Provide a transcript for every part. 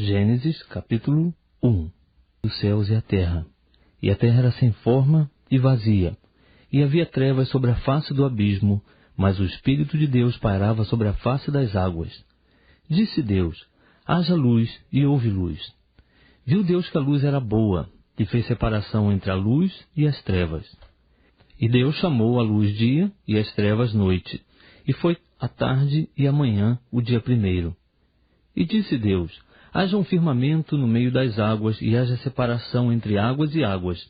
Gênesis capítulo 1. Os céus e a terra era sem forma e vazia, e havia trevas sobre a face do abismo, mas o Espírito de Deus pairava sobre a face das águas. Disse Deus: haja luz, e houve luz. Viu Deus que a luz era boa, e fez separação entre a luz e as trevas. E Deus chamou a luz dia, e as trevas noite, e foi a tarde e a manhã o dia primeiro. E disse Deus: haja um firmamento no meio das águas, e haja separação entre águas e águas.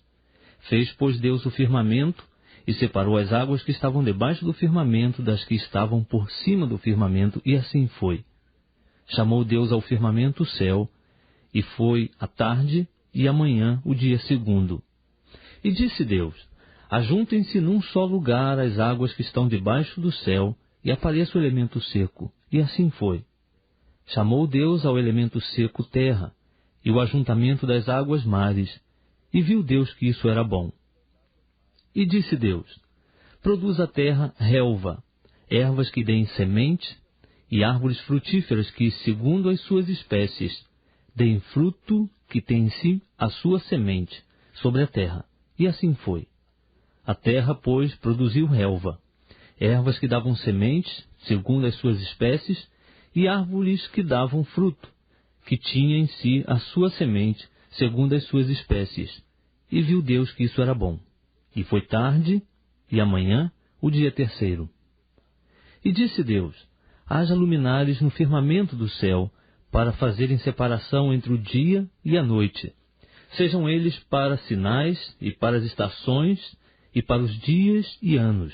Fez, pois, Deus o firmamento, e separou as águas que estavam debaixo do firmamento das que estavam por cima do firmamento, e assim foi. Chamou Deus ao firmamento o céu, e foi a tarde e a manhã o dia segundo. E disse Deus: ajuntem-se num só lugar as águas que estão debaixo do céu, e apareça o elemento seco. E assim foi. Chamou Deus ao elemento seco terra, e o ajuntamento das águas mares, e viu Deus que isso era bom. E disse Deus: produz a terra relva, ervas que deem semente, e árvores frutíferas que, segundo as suas espécies, deem fruto que tem em si a sua semente sobre a terra. E assim foi. A terra, pois, produziu relva, ervas que davam sementes, segundo as suas espécies, e árvores que davam fruto, que tinha em si a sua semente, segundo as suas espécies. E viu Deus que isso era bom. E foi tarde, e amanhã o dia terceiro. E disse Deus: haja luminares no firmamento do céu, para fazerem separação entre o dia e a noite. Sejam eles para sinais, e para as estações, e para os dias e anos.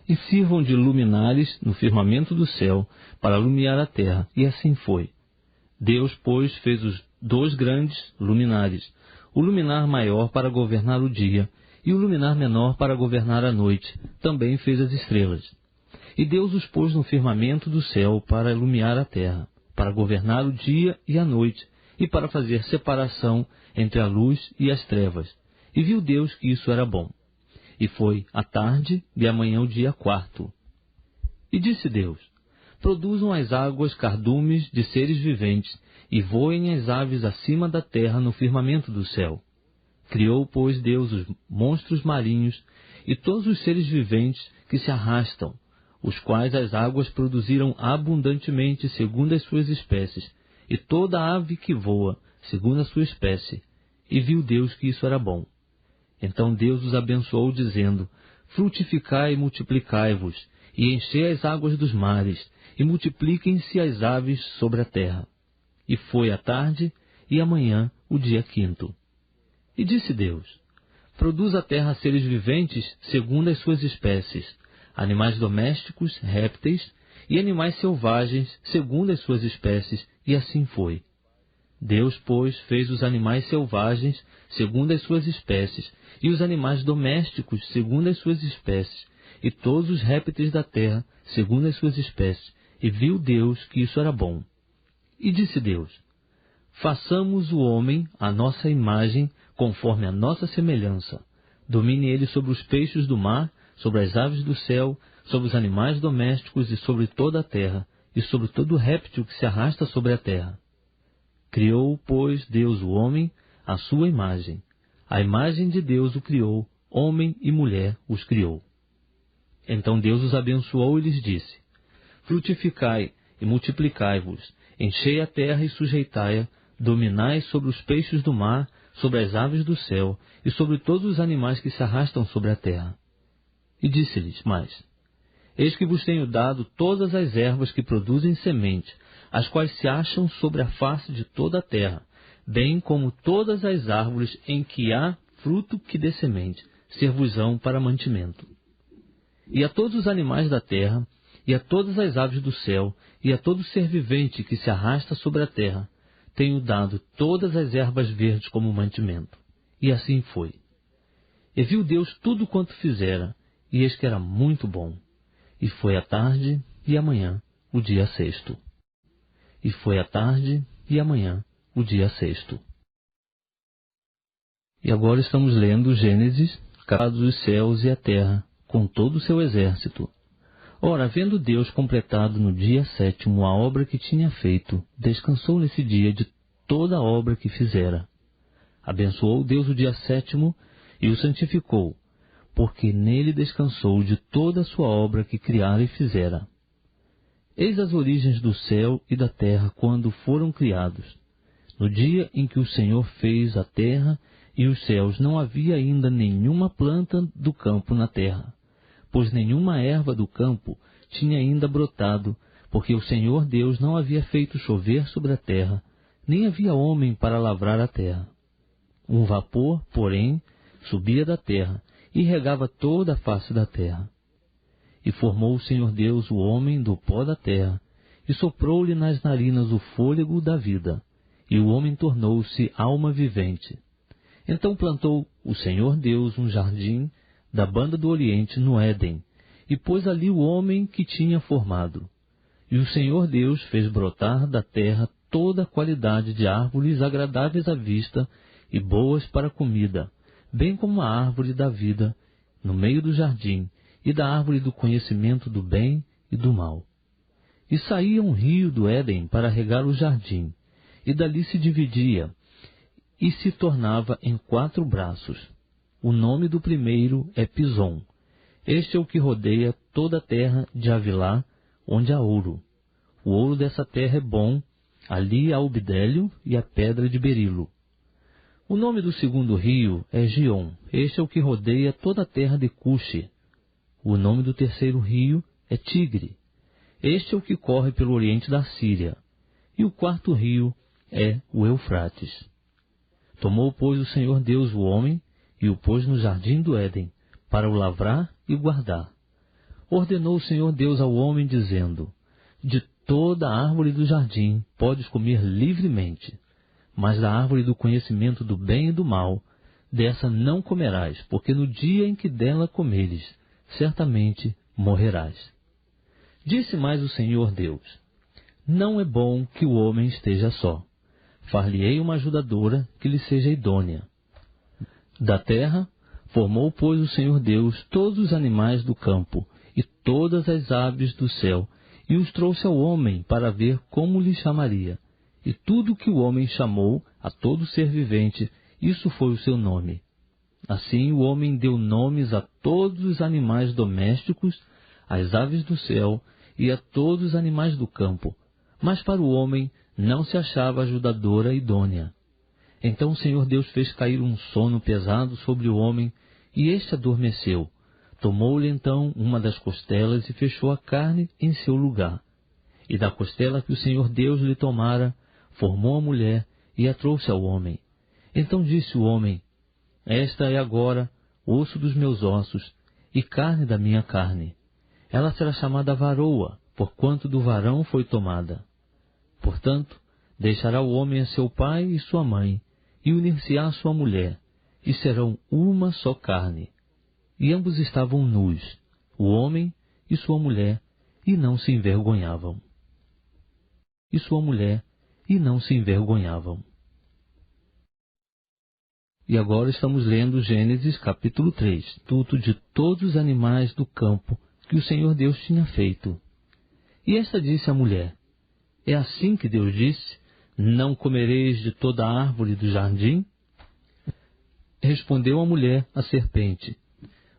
E sirvam de luminares no firmamento do céu, para alumiar a terra. E assim foi. Deus, pois, fez os dois grandes luminares, o luminar maior para governar o dia, e o luminar menor para governar a noite. Também fez as estrelas. E Deus os pôs no firmamento do céu para iluminar a terra, para governar o dia e a noite, e para fazer separação entre a luz e as trevas. E viu Deus que isso era bom. E foi a tarde e amanhã o dia quarto. E disse Deus: produzam as águas cardumes de seres viventes, e voem as aves acima da terra no firmamento do céu. Criou, pois, Deus os monstros marinhos e todos os seres viventes que se arrastam, os quais as águas produziram abundantemente segundo as suas espécies, e toda ave que voa segundo a sua espécie. E viu Deus que isso era bom. Então Deus os abençoou, dizendo: frutificai e multiplicai-vos, e enchei as águas dos mares, e multipliquem-se as aves sobre a terra. E foi a tarde e amanhã o dia quinto. E disse Deus: produz a terra seres viventes segundo as suas espécies, animais domésticos, répteis, e animais selvagens segundo as suas espécies. E assim foi. Deus, pois, fez os animais selvagens segundo as suas espécies, e os animais domésticos segundo as suas espécies, e todos os répteis da terra segundo as suas espécies. E viu Deus que isso era bom. E disse Deus: façamos o homem à nossa imagem, conforme a nossa semelhança. Domine ele sobre os peixes do mar, sobre as aves do céu, sobre os animais domésticos e sobre toda a terra, e sobre todo réptil que se arrasta sobre a terra. Criou, pois, Deus o homem à sua imagem. A imagem de Deus o criou, homem e mulher os criou. Então Deus os abençoou e lhes disse: frutificai e multiplicai-vos, enchei a terra e sujeitai-a, dominai sobre os peixes do mar, sobre as aves do céu, e sobre todos os animais que se arrastam sobre a terra. E disse-lhes mais: eis que vos tenho dado todas as ervas que produzem semente, as quais se acham sobre a face de toda a terra, bem como todas as árvores em que há fruto que dê semente, ser-vos-ão para mantimento. E a todos os animais da terra, e a todas as aves do céu, e a todo ser vivente que se arrasta sobre a terra, tenho dado todas as ervas verdes como mantimento. E assim foi. E viu Deus tudo quanto fizera, e eis que era muito bom. E foi a tarde e amanhã o dia sexto. E foi a tarde e amanhã o dia sexto. E agora estamos lendo Gênesis, capítulo dos céus e a terra, com todo o seu exército. Ora, havendo Deus completado no dia sétimo a obra que tinha feito, descansou nesse dia de toda a obra que fizera. Abençoou Deus o dia sétimo e o santificou, porque nele descansou de toda a sua obra que criara e fizera. Eis as origens do céu e da terra quando foram criados. No dia em que o Senhor fez a terra e os céus, não havia ainda nenhuma planta do campo na terra, pois nenhuma erva do campo tinha ainda brotado, porque o Senhor Deus não havia feito chover sobre a terra, nem havia homem para lavrar a terra. Um vapor, porém, subia da terra e regava toda a face da terra. E formou o Senhor Deus o homem do pó da terra, e soprou-lhe nas narinas o fôlego da vida, e o homem tornou-se alma vivente. Então plantou o Senhor Deus um jardim da banda do Oriente no Éden, e pôs ali o homem que tinha formado. E o Senhor Deus fez brotar da terra toda a qualidade de árvores agradáveis à vista e boas para a comida, bem como a árvore da vida no meio do jardim, e da árvore do conhecimento do bem e do mal. E saía um rio do Éden para regar o jardim, e dali se dividia, e se tornava em 4 braços. O nome do primeiro é Pison. Este é o que rodeia toda a terra de Havilá, onde há ouro. O ouro dessa terra é bom, ali há o bidélio e a pedra de berilo. O nome do segundo rio é Gion. Este é o que rodeia toda a terra de Cuxi. O nome do terceiro rio é Tigre. Este é o que corre pelo oriente da Síria. E o quarto rio é o Eufrates. Tomou, pois, o Senhor Deus o homem e o pôs no jardim do Éden, para o lavrar e guardar. Ordenou o Senhor Deus ao homem, dizendo: de toda a árvore do jardim podes comer livremente, mas da árvore do conhecimento do bem e do mal, dessa não comerás, porque no dia em que dela comeres, certamente morrerás. Disse mais o Senhor Deus: não é bom que o homem esteja só. Far-lhe-ei uma ajudadora que lhe seja idônea. Da terra formou, pois, o Senhor Deus todos os animais do campo e todas as aves do céu, e os trouxe ao homem para ver como lhe chamaria. E tudo que o homem chamou a todo ser vivente, isso foi o seu nome. Assim o homem deu nomes a todos os animais domésticos, às aves do céu e a todos os animais do campo. Mas para o homem não se achava ajudadora idônea. Então o Senhor Deus fez cair um sono pesado sobre o homem, e este adormeceu. Tomou-lhe então uma das costelas e fechou a carne em seu lugar. E da costela que o Senhor Deus lhe tomara, formou a mulher e a trouxe ao homem. Então disse o homem: esta é agora osso dos meus ossos e carne da minha carne. Ela será chamada varoa, porquanto do varão foi tomada. Portanto, deixará o homem a seu pai e sua mãe, e unir-se-á à sua mulher, e serão uma só carne. E ambos estavam nus, o homem e sua mulher, e não se envergonhavam. E sua mulher, e não se envergonhavam. E agora estamos lendo Gênesis capítulo 3, tudo de todos os animais do campo que o Senhor Deus tinha feito. E esta disse à mulher: é assim que Deus disse: não comereis de toda a árvore do jardim? Respondeu a mulher à serpente: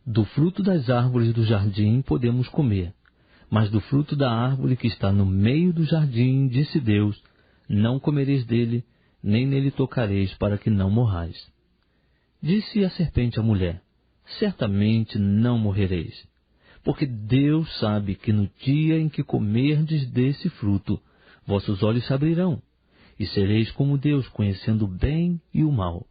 do fruto das árvores do jardim podemos comer, mas do fruto da árvore que está no meio do jardim, disse Deus: não comereis dele, nem nele tocareis, para que não morrais. Disse a serpente à mulher: certamente não morrereis, porque Deus sabe que no dia em que comerdes desse fruto, vossos olhos se abrirão, e sereis como Deus, conhecendo o bem e o mal.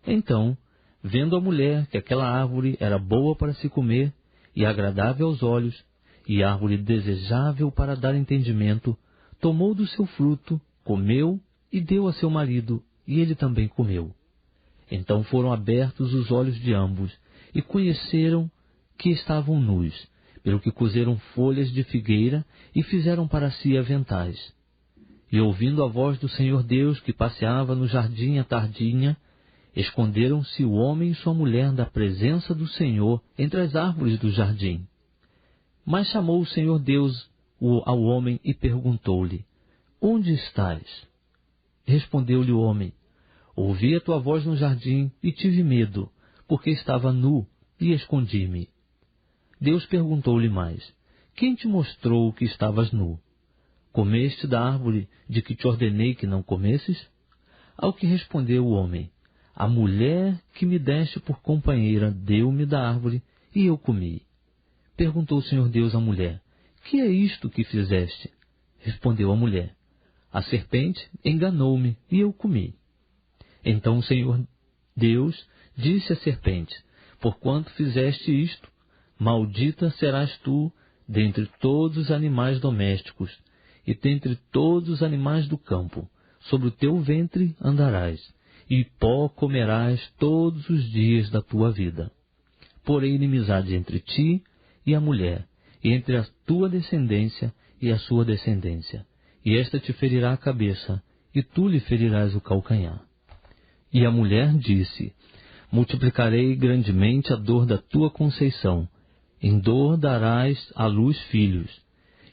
Então, vendo a mulher que aquela árvore era boa para se comer, e agradável aos olhos, e árvore desejável para dar entendimento, tomou do seu fruto, comeu e deu a seu marido, e ele também comeu. Então foram abertos os olhos de ambos, e conheceram que estavam nus, pelo que cozeram folhas de figueira e fizeram para si aventais. E ouvindo a voz do Senhor Deus que passeava no jardim à tardinha, esconderam-se o homem e sua mulher da presença do Senhor entre as árvores do jardim. Mas chamou o Senhor Deus ao homem e perguntou-lhe: onde estás? Respondeu-lhe o homem: ouvi a tua voz no jardim e tive medo, porque estava nu e escondi-me. Deus perguntou-lhe mais: quem te mostrou que estavas nu? Comeste da árvore de que te ordenei que não comesses? Ao que respondeu o homem: a mulher que me deste por companheira deu-me da árvore e eu comi. Perguntou o Senhor Deus à mulher: que é isto que fizeste? Respondeu a mulher: a serpente enganou-me e eu comi. Então o Senhor Deus disse à serpente: porquanto fizeste isto, maldita serás tu dentre todos os animais domésticos e dentre todos os animais do campo. Sobre o teu ventre andarás, e pó comerás todos os dias da tua vida. Porém inimizade entre ti e a mulher, e entre a tua descendência e a sua descendência. E esta te ferirá a cabeça, e tu lhe ferirás o calcanhar. E a mulher disse: multiplicarei grandemente a dor da tua conceição. Em dor darás à luz filhos,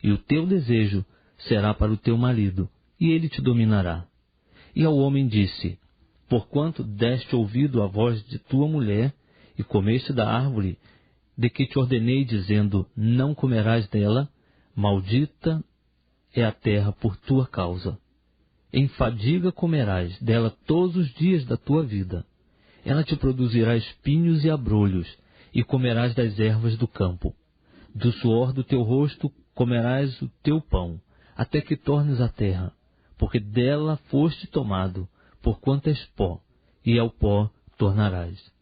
e o teu desejo será para o teu marido, e ele te dominará. E ao homem disse: porquanto deste ouvido à voz de tua mulher, e comeste da árvore de que te ordenei, dizendo: não comerás dela, maldita é a terra por tua causa. Em fadiga comerás dela todos os dias da tua vida. Ela te produzirá espinhos e abrolhos, e comerás das ervas do campo. Do suor do teu rosto comerás o teu pão, até que tornes a terra, porque dela foste tomado, porquanto és pó, e ao pó tornarás.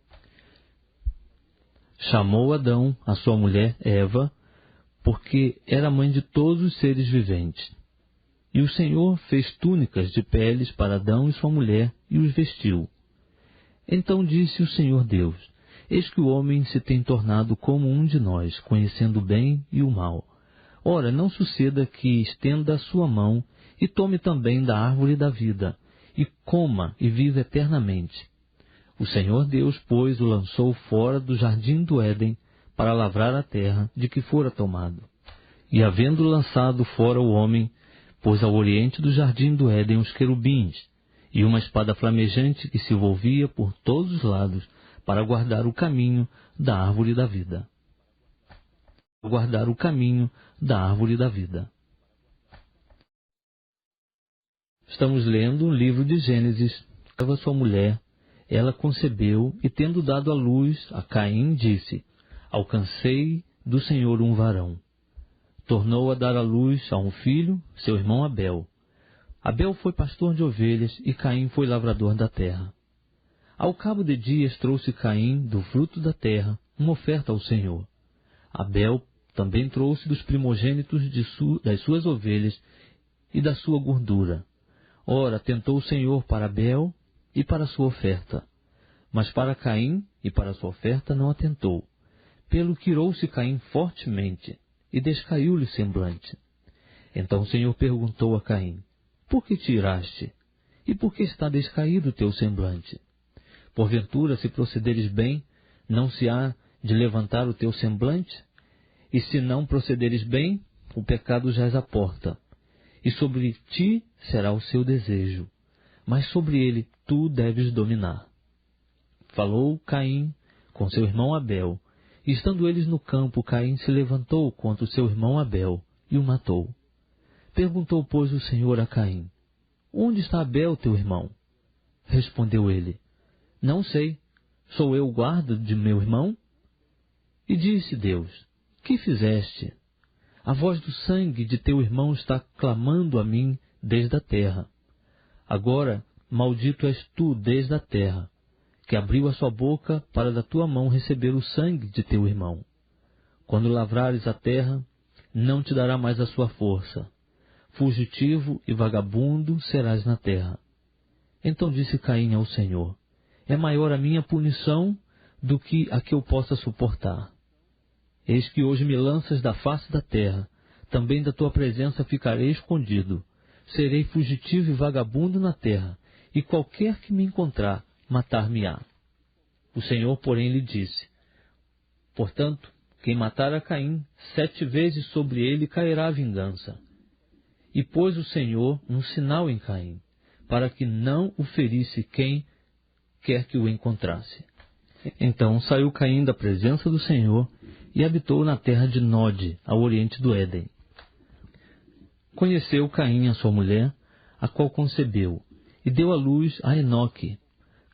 Chamou Adão a sua mulher Eva, porque era mãe de todos os seres viventes. E o Senhor fez túnicas de peles para Adão e sua mulher, e os vestiu. Então disse o Senhor Deus: eis que o homem se tem tornado como um de nós, conhecendo o bem e o mal. Ora, não suceda que estenda a sua mão e tome também da árvore da vida, e coma e viva eternamente. O Senhor Deus, pois, o lançou fora do jardim do Éden para lavrar a terra de que fora tomado. E havendo lançado fora o homem, pôs ao oriente do jardim do Éden os querubins, e uma espada flamejante que se volvia por todos os lados para guardar o caminho da árvore da vida. Guardar o caminho da árvore da vida. Estamos lendo o livro de Gênesis. A sua mulher, ela concebeu e, tendo dado à luz a Caim, disse: alcancei do Senhor um varão. Tornou a dar à luz a um filho, seu irmão Abel. Abel foi pastor de ovelhas e Caim foi lavrador da terra. Ao cabo de dias trouxe Caim do fruto da terra uma oferta ao Senhor. Abel também trouxe dos primogênitos das suas ovelhas e da sua gordura. Ora, atentou o Senhor para Abel e para a sua oferta, mas para Caim e para a sua oferta não atentou. Pelo que irou-se Caim fortemente e descaiu-lhe o semblante. Então o Senhor perguntou a Caim: por que te iraste? E por que está descaído o teu semblante? Porventura, se procederes bem, não se há de levantar o teu semblante? E se não procederes bem, o pecado jaz à porta, e sobre ti será o seu desejo, mas sobre ele tu deves dominar. Falou Caim com seu irmão Abel, e estando eles no campo, Caim se levantou contra o seu irmão Abel e o matou. Perguntou, pois, o Senhor a Caim: onde está Abel, teu irmão? Respondeu ele: não sei, sou eu o guarda de meu irmão? E disse Deus: que fizeste? A voz do sangue de teu irmão está clamando a mim desde a terra. Agora, maldito és tu desde a terra, que abriu a sua boca para da tua mão receber o sangue de teu irmão. Quando lavrares a terra, não te dará mais a sua força. Fugitivo e vagabundo serás na terra. Então disse Caim ao Senhor: é maior a minha punição do que a que eu possa suportar. Eis que hoje me lanças da face da terra, também da tua presença ficarei escondido. Serei fugitivo e vagabundo na terra, e qualquer que me encontrar, matar-me-á. O Senhor, porém, lhe disse: portanto, quem matar a Caim, 7 vezes sobre ele cairá a vingança. E pôs o Senhor um sinal em Caim, para que não o ferisse quem quer que o encontrasse. Então saiu Caim da presença do Senhor e habitou na terra de Nod, ao oriente do Éden. Conheceu Caim a sua mulher, a qual concebeu, e deu à luz a Enoque.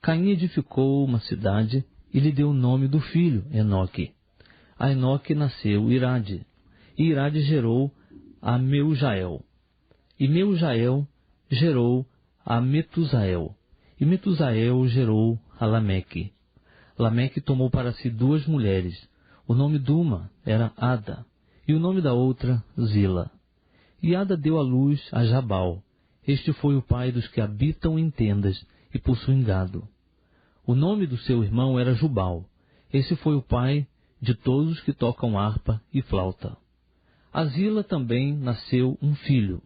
Caim edificou uma cidade e lhe deu o nome do filho, Enoque. A Enoque nasceu Irade, e Irade gerou a Meujael. E Meujael gerou a Metusael, e Metusael gerou a Lameque. Lameque tomou para si 2 mulheres. O nome de uma era Ada, e o nome da outra Zila. E Ada deu à luz a Jabal. Este foi o pai dos que habitam em tendas e possuem gado. O nome do seu irmão era Jubal. Esse foi o pai de todos os que tocam harpa e flauta. A Zila também nasceu um filho,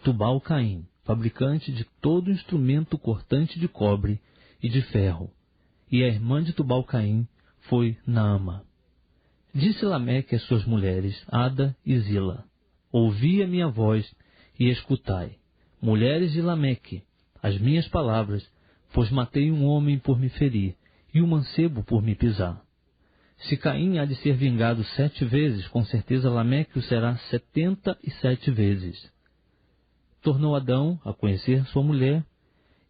Tubal-Caim, fabricante de todo instrumento cortante de cobre e de ferro. E a irmã de Tubal-Caim foi Naama. Disse Lameque às suas mulheres, Ada e Zila: Ouvi a minha voz e escutai, mulheres de Lameque, as minhas palavras, pois matei um homem por me ferir, e um mancebo por me pisar. Se Caim há de ser vingado 7 vezes, com certeza Lameque o será 77 vezes. Tornou Adão a conhecer sua mulher,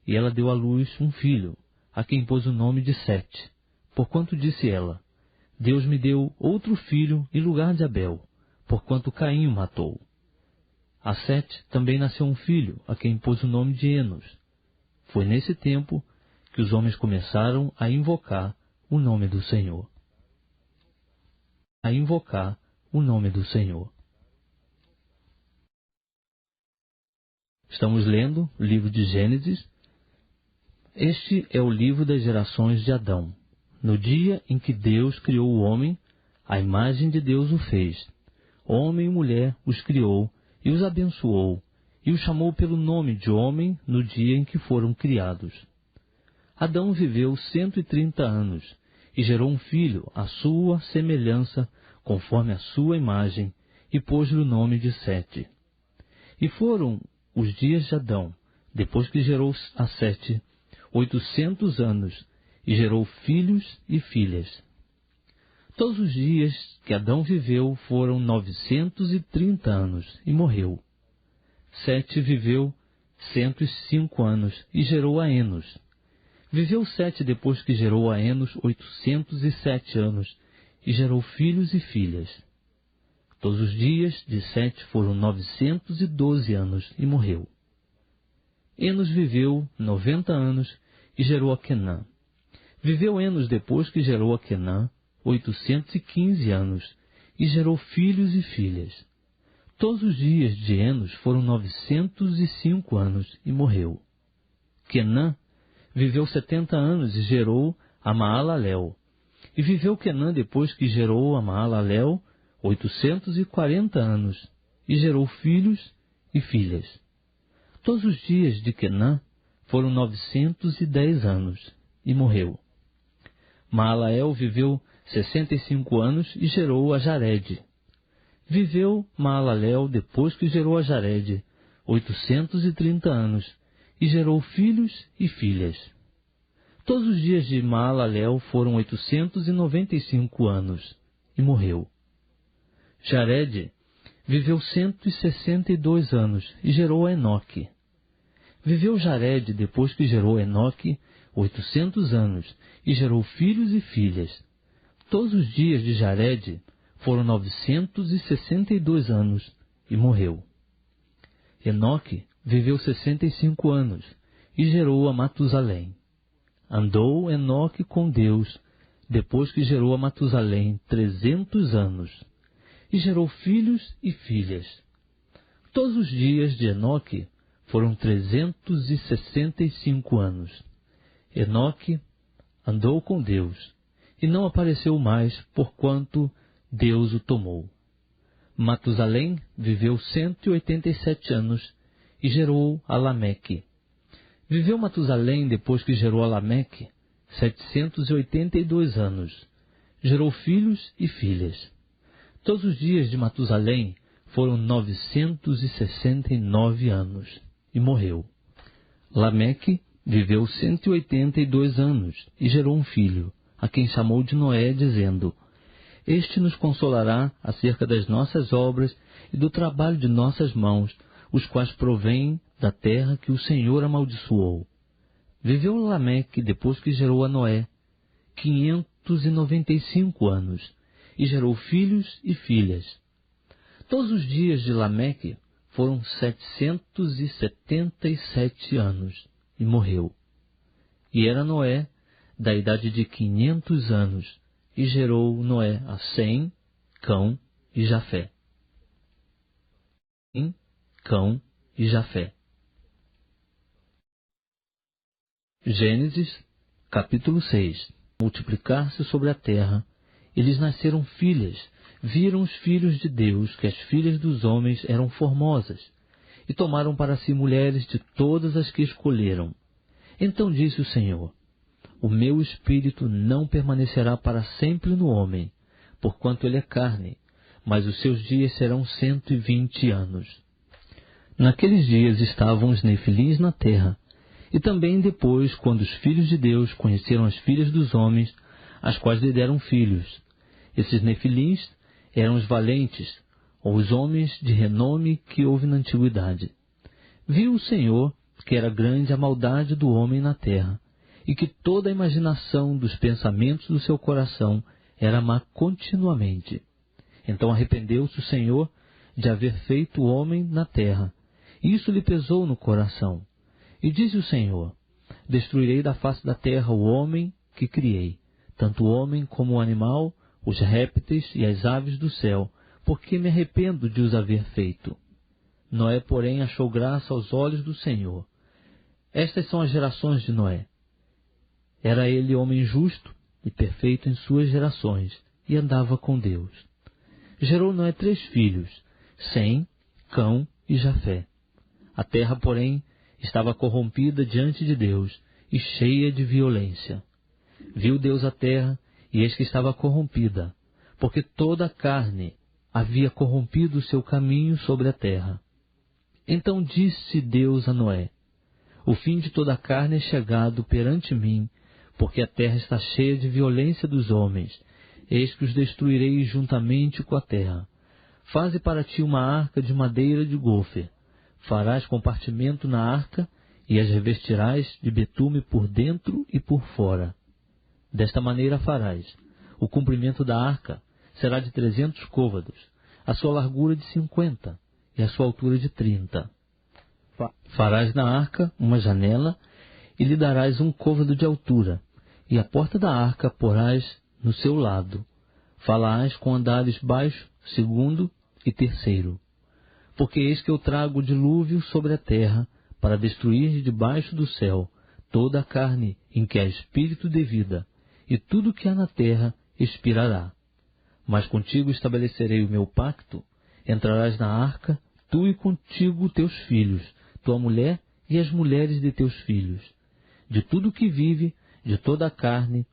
e ela deu à luz um filho, a quem pôs o nome de Sete, porquanto disse ela: Deus me deu outro filho em lugar de Abel, porquanto Caim o matou. A Sete também nasceu um filho, a quem pôs o nome de Enos. Foi nesse tempo que os homens começaram a invocar o nome do Senhor. A invocar o nome do Senhor. Estamos lendo o livro de Gênesis. Este é o livro das gerações de Adão. No dia em que Deus criou o homem, a imagem de Deus o fez. Homem e mulher os criou e os abençoou, e os chamou pelo nome de homem no dia em que foram criados. Adão viveu 130 anos e gerou um filho à sua semelhança, conforme a sua imagem, e pôs-lhe o nome de Sete. E foram os dias de Adão, depois que gerou a Sete, 800 anos, e gerou filhos e filhas. Todos os dias que Adão viveu foram 930 anos, e morreu. Sete viveu 105 anos, e gerou a Enos. Viveu Sete depois que gerou a Enos 807 anos, e gerou filhos e filhas. Todos os dias de Sete foram 912 anos, e morreu. Enos viveu 90 anos, e gerou a Quenã. Viveu Enos depois que gerou a Quenã 815 anos, e gerou filhos e filhas. Todos os dias de Enos foram 905 anos, e morreu. Quenã viveu 70 anos e gerou a Maalalel. E viveu Quenã depois que gerou a Maalalel 840 anos, e gerou filhos e filhas. Todos os dias de Quenã foram 910 anos, e morreu. Maalael viveu 65 anos e gerou a Jared. Viveu Maalalel depois que gerou a Jared 830 anos, e gerou filhos e filhas. Todos os dias de Maalalel foram 895 anos, e morreu. Jared viveu 162 anos, e gerou a Enoque. Viveu Jared depois que gerou a Enoque 800 anos, e gerou filhos e filhas. Todos os dias de Jared foram 962 anos, e morreu. Enoque viveu 65 anos, e gerou a Matusalém. Andou Enoque com Deus, depois que gerou a Matusalém 300 anos, e gerou filhos e filhas. Todos os dias de Enoque foram 365 anos. Enoque andou com Deus, e não apareceu mais, porquanto Deus o tomou. Matusalém viveu 187 anos, e gerou a Lameque. Viveu Matusalém depois que gerou a Lameque 782 anos. Gerou filhos e filhas. Todos os dias de Matusalém foram 969 anos, e morreu. Lameque viveu 182 anos e gerou um filho, a quem chamou de Noé, dizendo: Este nos consolará acerca das nossas obras e do trabalho de nossas mãos, os quais provêm da terra que o Senhor amaldiçoou. Viveu Lameque, depois que gerou a Noé, 595 anos, e gerou filhos e filhas. Todos os dias de Lameque foram 777 anos, e morreu. E era Noé da idade de 500 anos, e gerou Noé a Sem, Cão e Jafé. Sem, Cão e Jafé. Gênesis, capítulo 6. Multiplicar-se sobre a terra, e lhes nasceram filhas. Viram os filhos de Deus que as filhas dos homens eram formosas, e tomaram para si mulheres de todas as que escolheram. Então disse o Senhor: O meu espírito não permanecerá para sempre no homem, porquanto ele é carne, mas os seus dias serão 120 anos. Naqueles dias estavam os nefilins na terra, e também depois, quando os filhos de Deus conheceram as filhas dos homens, as quais lhe deram filhos. Esses nefilins eram os valentes, ou os homens de renome que houve na antiguidade. Viu o Senhor que era grande a maldade do homem na terra, e que toda a imaginação dos pensamentos do seu coração era má continuamente. Então arrependeu-se o Senhor de haver feito o homem na terra, e isso lhe pesou no coração. E disse o Senhor: Destruirei da face da terra o homem que criei, tanto o homem como o animal, os répteis e as aves do céu, porque me arrependo de os haver feito. Noé, porém, achou graça aos olhos do Senhor. Estas são as gerações de Noé. Era ele homem justo e perfeito em suas gerações, e andava com Deus. Gerou Noé 3 filhos, Sem, Cão e Jafé. A terra, porém, estava corrompida diante de Deus e cheia de violência. Viu Deus a terra, e eis que estava corrompida, porque toda a carne havia corrompido o seu caminho sobre a terra. Então disse Deus a Noé: O fim de toda a carne é chegado perante mim, porque a terra está cheia de violência dos homens. Eis que os destruirei juntamente com a terra. Faze para ti uma arca de madeira de gofer. Farás compartimento na arca, e as revestirás de betume por dentro e por fora. Desta maneira farás. O comprimento da arca será de 300 côvados, a sua largura de 50 e a sua altura de 30. Farás na arca uma janela e lhe darás 1 côvado de altura, e a porta da arca porás no seu lado. Falás com andares baixo, 2º e 3º. Porque eis que eu trago o dilúvio sobre a terra, para destruir debaixo do céu toda a carne em que há espírito de vida, e tudo que há na terra expirará. Mas contigo estabelecerei o meu pacto: entrarás na arca, tu e contigo teus filhos, tua mulher e as mulheres de teus filhos. De tudo que vive, de toda a carne,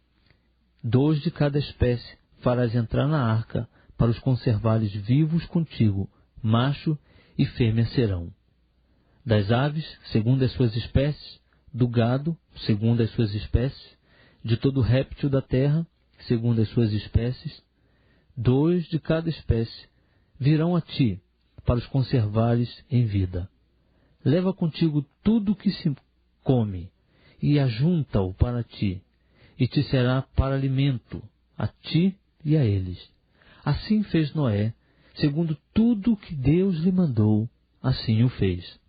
2 de cada espécie farás entrar na arca, para os conservares vivos contigo, macho e fêmea serão. Das aves, segundo as suas espécies, do gado, segundo as suas espécies, de todo réptil da terra, segundo as suas espécies, 2 de cada espécie virão a ti, para os conservares em vida. Leva contigo tudo o que se come, e ajunta-o para ti, e te será para alimento, a ti e a eles. Assim fez Noé, segundo tudo o que Deus lhe mandou, assim o fez.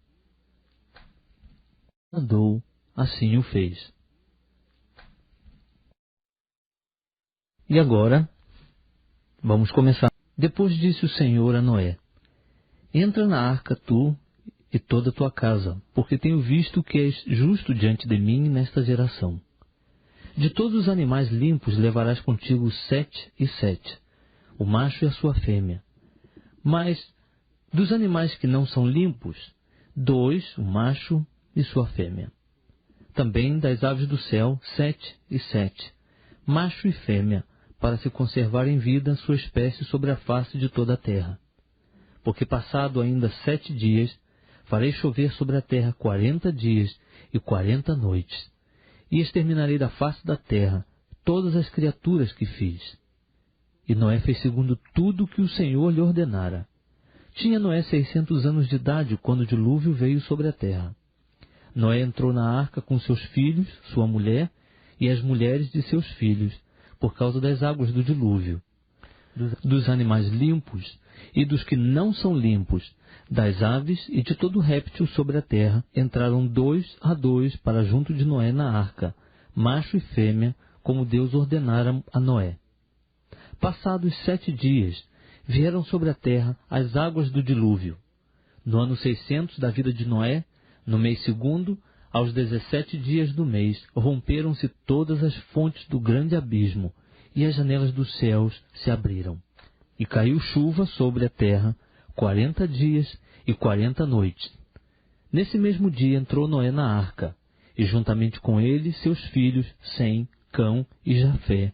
Assim o fez. E agora, vamos começar. Depois disse o Senhor a Noé: Entra na arca tu e toda a tua casa, porque tenho visto que és justo diante de mim nesta geração. De todos os animais limpos levarás contigo 7 e 7, o macho e a sua fêmea. Mas dos animais que não são limpos, 2, o macho e sua fêmea. Também das aves do céu, 7 e 7, macho e fêmea, para se conservar em vida sua espécie sobre a face de toda a terra. Porque passado ainda 7 dias, farei chover sobre a terra 40 dias e 40 noites, e exterminarei da face da terra todas as criaturas que fiz. E Noé fez segundo tudo o que o Senhor lhe ordenara. Tinha Noé 600 anos de idade quando o dilúvio veio sobre a terra. Noé entrou na arca com seus filhos, sua mulher e as mulheres de seus filhos, por causa das águas do dilúvio, dos animais limpos e dos que não são limpos, das aves e de todo réptil sobre a terra, entraram 2 a 2 para junto de Noé na arca, macho e fêmea, como Deus ordenara a Noé. Passados 7 dias, vieram sobre a terra as águas do dilúvio. No ano 600 da vida de Noé, no mês segundo, aos 17 dias do mês, romperam-se todas as fontes do grande abismo, e as janelas dos céus se abriram. E caiu chuva sobre a terra 40 dias e 40 noites. Nesse mesmo dia entrou Noé na arca, e juntamente com ele seus filhos, Sem, Cão e Jafé,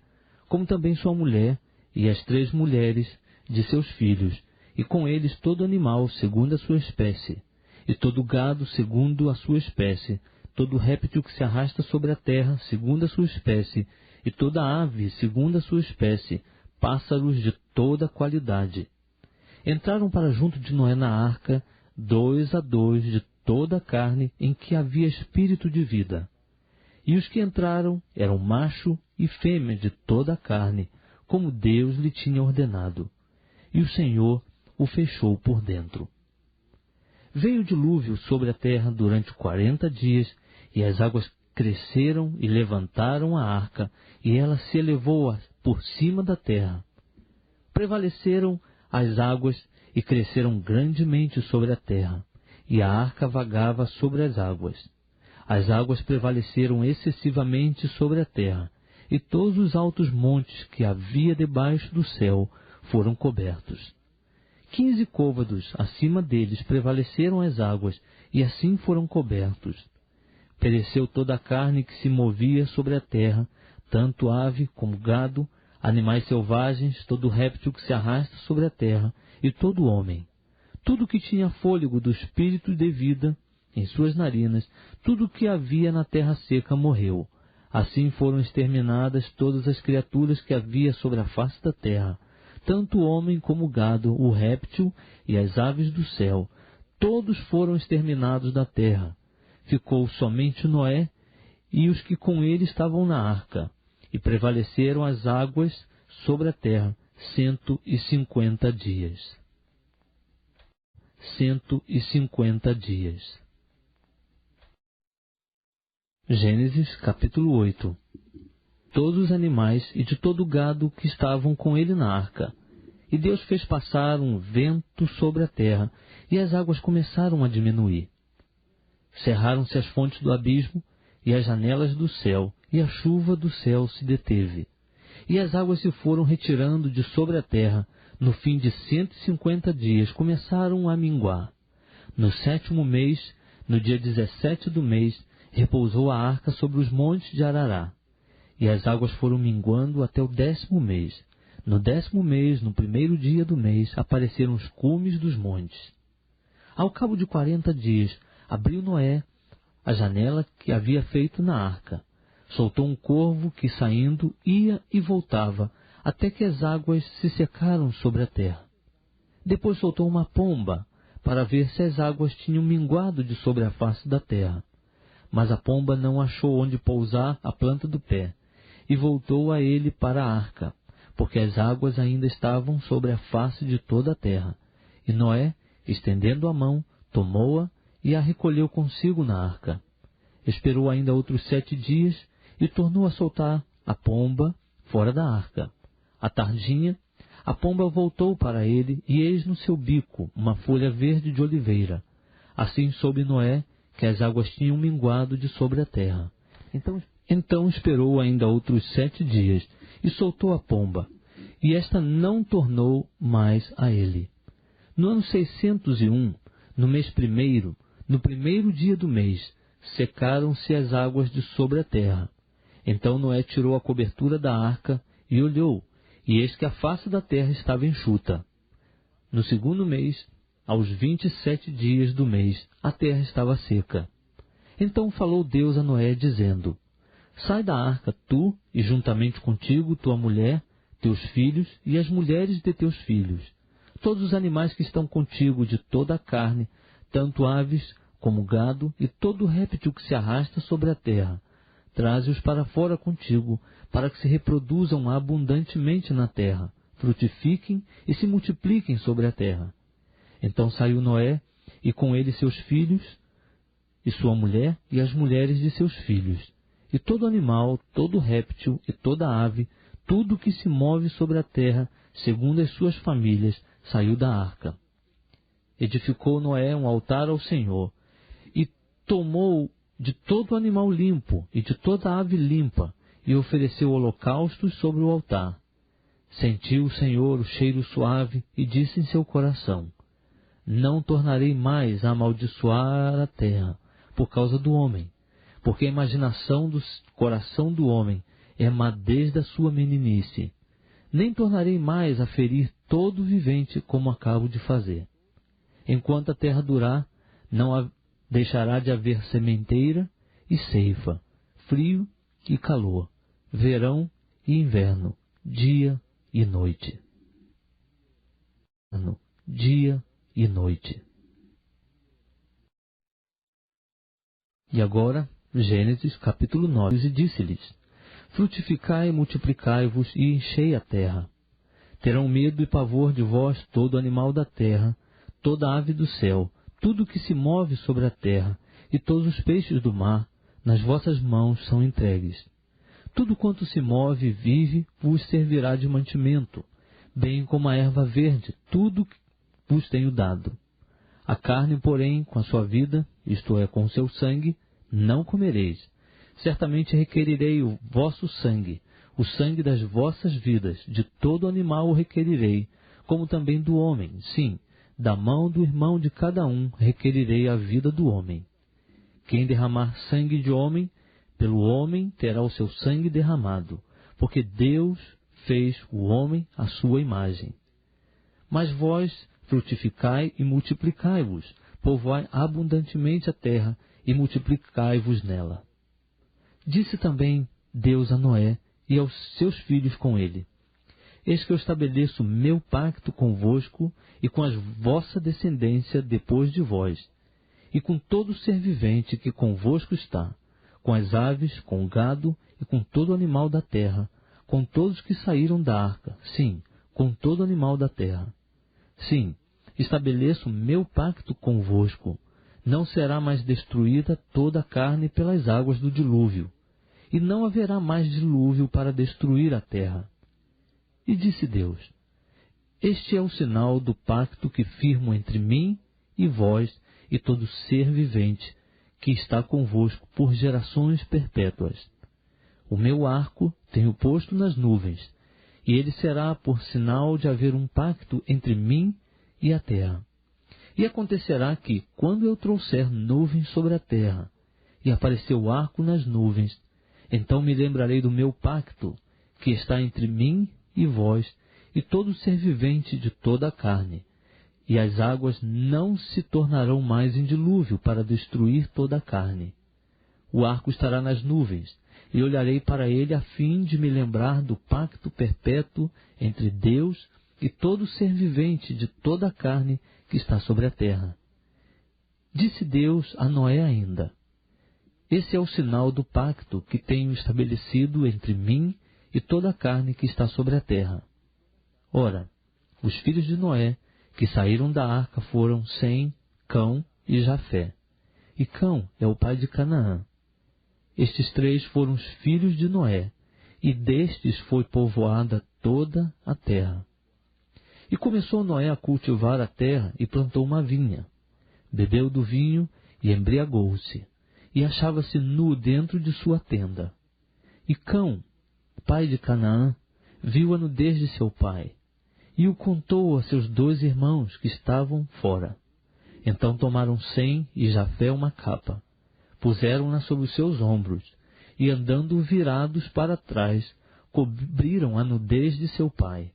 como também sua mulher e as 3 mulheres de seus filhos, e com eles todo animal segundo a sua espécie, e todo gado segundo a sua espécie, todo réptil que se arrasta sobre a terra segundo a sua espécie, e toda ave segundo a sua espécie, pássaros de toda qualidade. Entraram para junto de Noé na arca 2 a 2 de toda a carne em que havia espírito de vida. E os que entraram eram macho e fêmea de toda a carne, como Deus lhe tinha ordenado. E o Senhor o fechou por dentro. Veio o dilúvio sobre a terra durante 40 dias, e as águas cresceram e levantaram a arca, e ela se elevou por cima da terra. Prevaleceram as águas e cresceram grandemente sobre a terra, e a arca vagava sobre as águas. As águas prevaleceram excessivamente sobre a terra, e todos os altos montes que havia debaixo do céu foram cobertos. 15 côvados acima deles prevaleceram as águas, e assim foram cobertos. Pereceu toda a carne que se movia sobre a terra, tanto ave como gado, animais selvagens, todo réptil que se arrasta sobre a terra, e todo homem. Tudo que tinha fôlego do espírito de vida em suas narinas, tudo que havia na terra seca morreu. Assim foram exterminadas todas as criaturas que havia sobre a face da terra, tanto o homem como o gado, o réptil e as aves do céu. Todos foram exterminados da terra. Ficou somente Noé e os que com ele estavam na arca, e prevaleceram as águas sobre a terra 150 dias. 150 dias. Gênesis capítulo 8. Todos os animais e de todo o gado que estavam com ele na arca. E Deus fez passar um vento sobre a terra, e as águas começaram a diminuir. Cerraram-se as fontes do abismo e as janelas do céu, e a chuva do céu se deteve. E as águas se foram retirando de sobre a terra. No fim de 150 dias começaram a minguar. No 7º mês, no dia 17 do mês, repousou a arca sobre os montes de Arará. E as águas foram minguando até o 10º mês. No 10º mês, no 1º dia do mês, apareceram os cumes dos montes. Ao cabo de 40 dias, abriu Noé a janela que havia feito na arca. Soltou um corvo que, saindo, ia e voltava, até que as águas se secaram sobre a terra. Depois soltou uma pomba, para ver se as águas tinham minguado de sobre a face da terra. Mas a pomba não achou onde pousar a planta do pé, e voltou a ele para a arca, porque as águas ainda estavam sobre a face de toda a terra. E Noé, estendendo a mão, tomou-a e a recolheu consigo na arca. Esperou ainda outros 7 dias e tornou a soltar a pomba fora da arca. À tardinha, a pomba voltou para ele, e eis no seu bico uma folha verde de oliveira. Assim soube Noé que as águas tinham minguado de sobre a terra. Então esperou ainda outros 7 dias, e soltou a pomba, e esta não tornou mais a ele. No ano 601, no mês 1º, no 1º dia do mês, secaram-se as águas de sobre a terra. Então Noé tirou a cobertura da arca e olhou, e eis que a face da terra estava enxuta. No 2º mês, aos 27 dias do mês, a terra estava seca. Então falou Deus a Noé, dizendo: Sai da arca, tu, e juntamente contigo tua mulher, teus filhos e as mulheres de teus filhos, todos os animais que estão contigo de toda a carne, tanto aves como gado e todo réptil que se arrasta sobre a terra. Traze-os para fora contigo, para que se reproduzam abundantemente na terra, frutifiquem e se multipliquem sobre a terra. Então saiu Noé, e com ele seus filhos, e sua mulher, e as mulheres de seus filhos. E todo animal, todo réptil e toda ave, tudo que se move sobre a terra, segundo as suas famílias, saiu da arca. Edificou Noé um altar ao Senhor, e tomou de todo animal limpo e de toda ave limpa, e ofereceu holocaustos sobre o altar. Sentiu o Senhor o cheiro suave, e disse em seu coração: Não tornarei mais a amaldiçoar a terra, por causa do homem, porque a imaginação do coração do homem é má desde a sua meninice. Nem tornarei mais a ferir todo vivente, como acabo de fazer. Enquanto a terra durar, não deixará de haver sementeira e ceifa, frio e calor, verão e inverno, dia e noite. Dia e noite. E agora, Gênesis capítulo 9, e disse-lhes: Frutificai e multiplicai-vos e enchei a terra. Terão medo e pavor de vós todo animal da terra, toda ave do céu, tudo que se move sobre a terra, e todos os peixes do mar, nas vossas mãos são entregues. Tudo quanto se move e vive vos servirá de mantimento, bem como a erva verde, tudo vos tenho dado. A carne, porém, com a sua vida, isto é, com o seu sangue, não comereis. Certamente requerirei o vosso sangue, o sangue das vossas vidas, de todo animal o requerirei, como também do homem, sim, da mão do irmão de cada um requerirei a vida do homem. Quem derramar sangue de homem, pelo homem terá o seu sangue derramado, porque Deus fez o homem à sua imagem. Mas vós frutificai e multiplicai-vos, povoai abundantemente a terra e multiplicai-vos nela. Disse também Deus a Noé e aos seus filhos com ele: Eis que eu estabeleço meu pacto convosco e com a vossa descendência depois de vós, e com todo ser vivente que convosco está, com as aves, com o gado e com todo animal da terra, com todos que saíram da arca, sim, com todo animal da terra. Sim, estabeleço meu pacto convosco. Não será mais destruída toda a carne pelas águas do dilúvio, e não haverá mais dilúvio para destruir a terra. E disse Deus: Este é o sinal do pacto que firmo entre mim e vós e todo ser vivente que está convosco por gerações perpétuas. O meu arco tenho posto nas nuvens, e ele será por sinal de haver um pacto entre mim e a terra. E acontecerá que, quando eu trouxer nuvens sobre a terra, e aparecer o arco nas nuvens, então me lembrarei do meu pacto, que está entre mim e vós, e todo ser vivente de toda a carne, e as águas não se tornarão mais em dilúvio para destruir toda a carne. O arco estará nas nuvens, e olharei para ele a fim de me lembrar do pacto perpétuo entre Deus e todo ser vivente de toda a carne que está sobre a terra. Disse Deus a Noé ainda: Esse é o sinal do pacto que tenho estabelecido entre mim e toda a carne que está sobre a terra. Ora, os filhos de Noé que saíram da arca foram Sem, Cão e Jafé. E Cão é o pai de Canaã. Estes três foram os filhos de Noé, e destes foi povoada toda a terra. E começou Noé a cultivar a terra e plantou uma vinha. Bebeu do vinho e embriagou-se, e achava-se nu dentro de sua tenda. E Cão, pai de Canaã, viu a nudez de seu pai, e o contou a seus 2 irmãos que estavam fora. Então tomaram Sem e Jafé uma capa, puseram-na sobre os seus ombros, e andando virados para trás, cobriram a nudez de seu pai.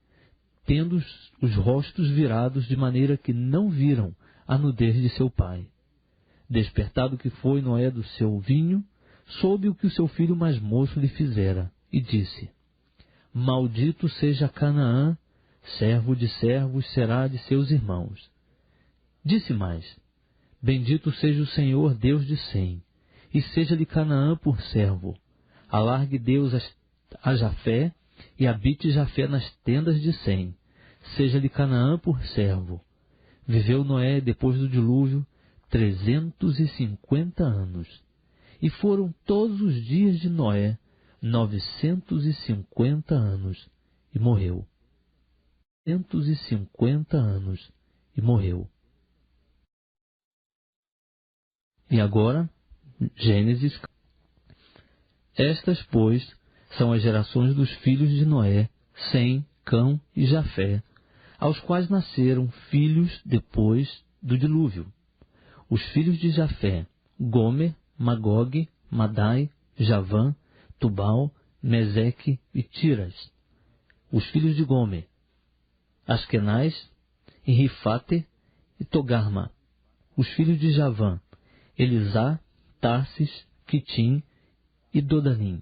tendo os rostos virados de maneira que não viram a nudez de seu pai. Despertado que foi Noé do seu vinho, soube o que o seu filho mais moço lhe fizera, e disse: Maldito seja Canaã, servo de servos será de seus irmãos. Disse mais: Bendito seja o Senhor Deus de Sem, e seja-lhe Canaã por servo. Alargue Deus a Jafé, e habite Jafé nas tendas de Sem. Seja-lhe Canaã por servo. Viveu Noé, depois do dilúvio, 350 anos. E foram todos os dias de Noé 950 anos, e morreu. 950 anos, e morreu. E agora, Gênesis. Estas, pois, são as gerações dos filhos de Noé, Sem, Cão e Jafé, aos quais nasceram filhos depois do dilúvio. Os filhos de Jafé: Gomer, Magog, Madai, Javã, Tubal, Meseque e Tiras. Os filhos de Gomer: Askenaz, Rifate e Togarma. Os filhos de Javã: Elisá, Tarsis, Quitim e Dodanim.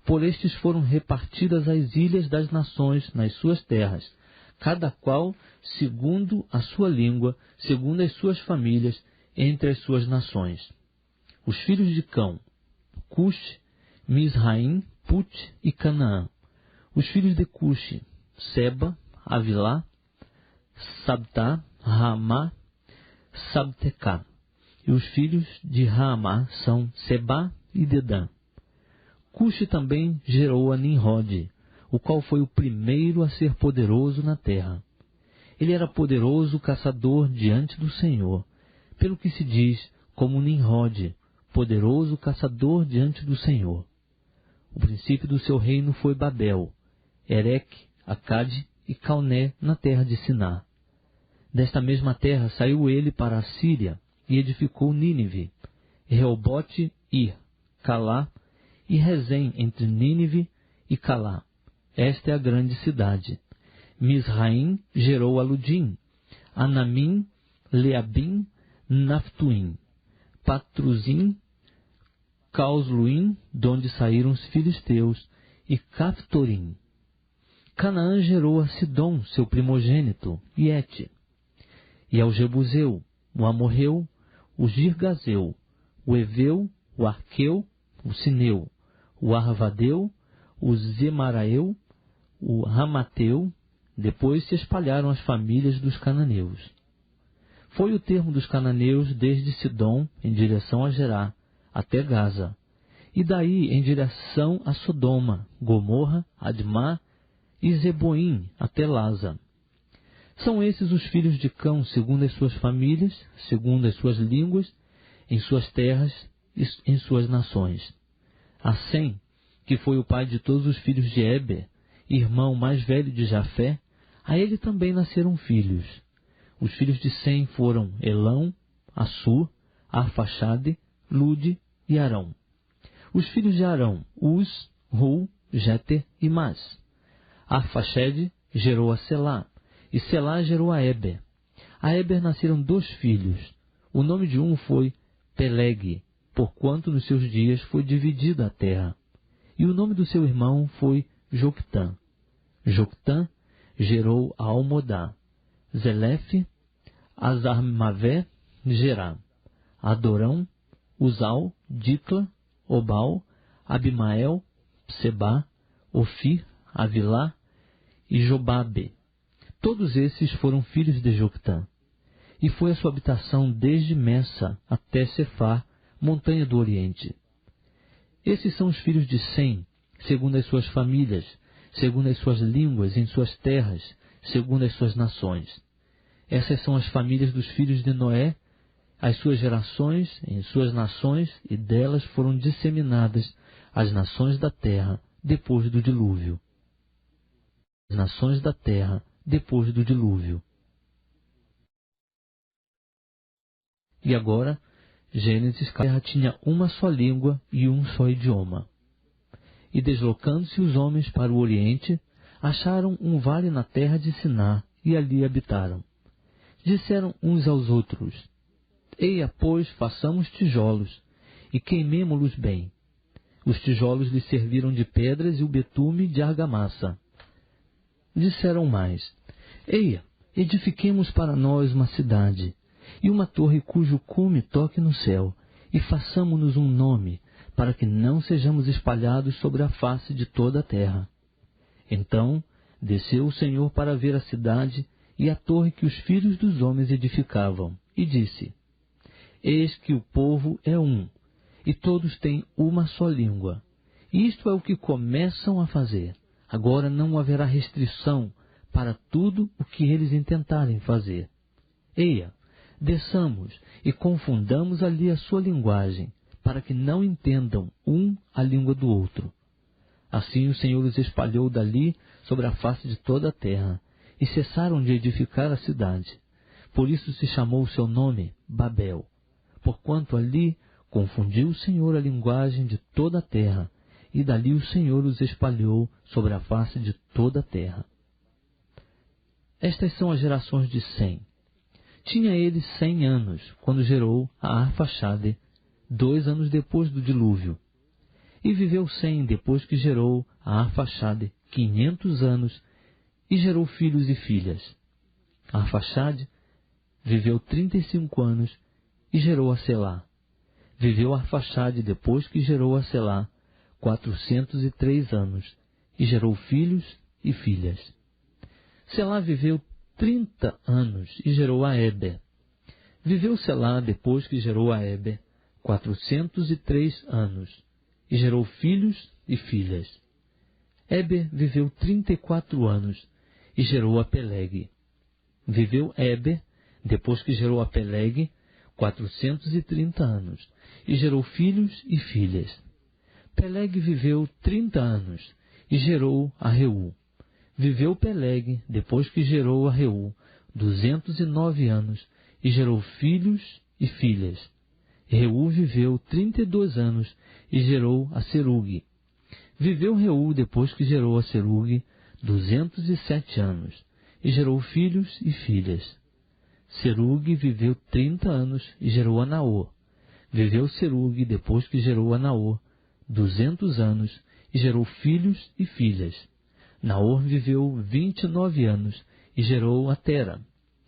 Por estes foram repartidas as ilhas das nações nas suas terras, cada qual segundo a sua língua, segundo as suas famílias, entre as suas nações. Os filhos de Cão: Cush, Misraim, Put e Canaã. Os filhos de Cush: Seba, Avilá, Sabtá, Ramá, Sabtecá. E os filhos de Ramá são Sebá e Dedã. Cush também gerou a Nimrod, o qual foi o primeiro a ser poderoso na terra. Ele era poderoso caçador diante do Senhor, pelo que se diz como Nimrod, poderoso caçador diante do Senhor. O princípio do seu reino foi Babel, Ereque, Acade e Calné na terra de Siná. Desta mesma terra saiu ele para a Síria e edificou Nínive, Reobote, Ir, Calá e Rezém entre Nínive e Calá. Esta é a grande cidade. Misraim gerou a Ludim, Anamim, Leabim, Naftuim, Patruzim, Causluim, donde saíram os filisteus, e Caftorim. Canaã gerou a Sidom, seu primogênito, e Et, e ao Jebuseu, o Amorreu, o Girgazeu, o Eveu, o Arqueu, o Sineu, o Arvadeu, o Zemaraeu, o Ramateu. Depois se espalharam as famílias dos cananeus. Foi o termo dos cananeus desde Sidom em direção a Gerá, até Gaza, e daí em direção a Sodoma, Gomorra, Admá e Zeboim, até Laza. São esses os filhos de Cão, segundo as suas famílias, segundo as suas línguas, em suas terras e em suas nações. A Sem, que foi o pai de todos os filhos de Eber, irmão mais velho de Jafé, a ele também nasceram filhos. Os filhos de Sem foram Elão, Assur, Arfaxade, Lude e Arão. Os filhos de Arão: Uz, Ru, Jeter e Mas. Arfaxade gerou a Selá, e Selá gerou a Eber. A Eber nasceram 2 filhos. O nome de um foi Peleg, porquanto nos seus dias foi dividida a terra. E o nome do seu irmão foi Joctã. Joctã gerou a Almodá, Zelefe, Azarmavé, Gerá, Adorão, Uzal, Dicla, Obal, Abimael, Sebá, Ofir, Avilá e Jobabe. Todos esses foram filhos de Joctã. E foi a sua habitação desde Messa até Cefar, montanha do Oriente. Esses são os filhos de Sem, segundo as suas famílias, segundo as suas línguas, em suas terras, segundo as suas nações. Essas são as famílias dos filhos de Noé, as suas gerações, em suas nações, e delas foram disseminadas as nações da terra depois do dilúvio. As nações da terra depois do dilúvio. E agora, Gênesis, a terra tinha uma só língua e um só idioma. E deslocando-se os homens para o oriente, acharam um vale na terra de Siná e ali habitaram. Disseram uns aos outros: Eia, pois, façamos tijolos e queimemo-los bem. Os tijolos lhes serviram de pedras e o betume de argamassa. Disseram mais: Eia, edifiquemos para nós uma cidade e uma torre cujo cume toque no céu, e façamo-nos um nome, para que não sejamos espalhados sobre a face de toda a terra. Então desceu o Senhor para ver a cidade e a torre que os filhos dos homens edificavam, e disse: Eis que o povo é um, e todos têm uma só língua. Isto é o que começam a fazer. Agora não haverá restrição para tudo o que eles intentarem fazer. Eia, desçamos e confundamos ali a sua linguagem, para que não entendam um a língua do outro. Assim o Senhor os espalhou dali sobre a face de toda a terra, e cessaram de edificar a cidade. Por isso se chamou o seu nome Babel, porquanto ali confundiu o Senhor a linguagem de toda a terra, e dali o Senhor os espalhou sobre a face de toda a terra. Estas são as gerações de Sem. Tinha ele 100 anos, quando gerou a Arfaxade, 2 anos depois do dilúvio. E viveu Sem, depois que gerou a Arfaxade, 500 anos, e gerou filhos e filhas. Arfaxade viveu 35 anos, e gerou a Selá. Viveu Arfaxade, depois que gerou a Selá, 403 anos, e gerou filhos e filhas. Selá viveu 30 anos, e gerou a Éber. Viveu Selá, depois que gerou a Éber, 403 anos, e gerou filhos e filhas. Éber viveu 34 anos, e gerou a Peleg. Viveu Éber, depois que gerou a Peleg, 430 anos, e gerou filhos e filhas. Peleg viveu 30 anos, e gerou a Reu. Viveu Peleg, depois que gerou a Reu, 209 anos, e gerou filhos e filhas. Reu viveu 32 anos, e gerou a Serugue. Viveu Reu, depois que gerou a Serugue, 207 anos, e gerou filhos e filhas. Serugue viveu 30 anos, e gerou a Naor. Viveu Serugue, depois que gerou a Naor, 200 anos, e gerou filhos e filhas. Naor viveu 29 anos, e gerou a Tera.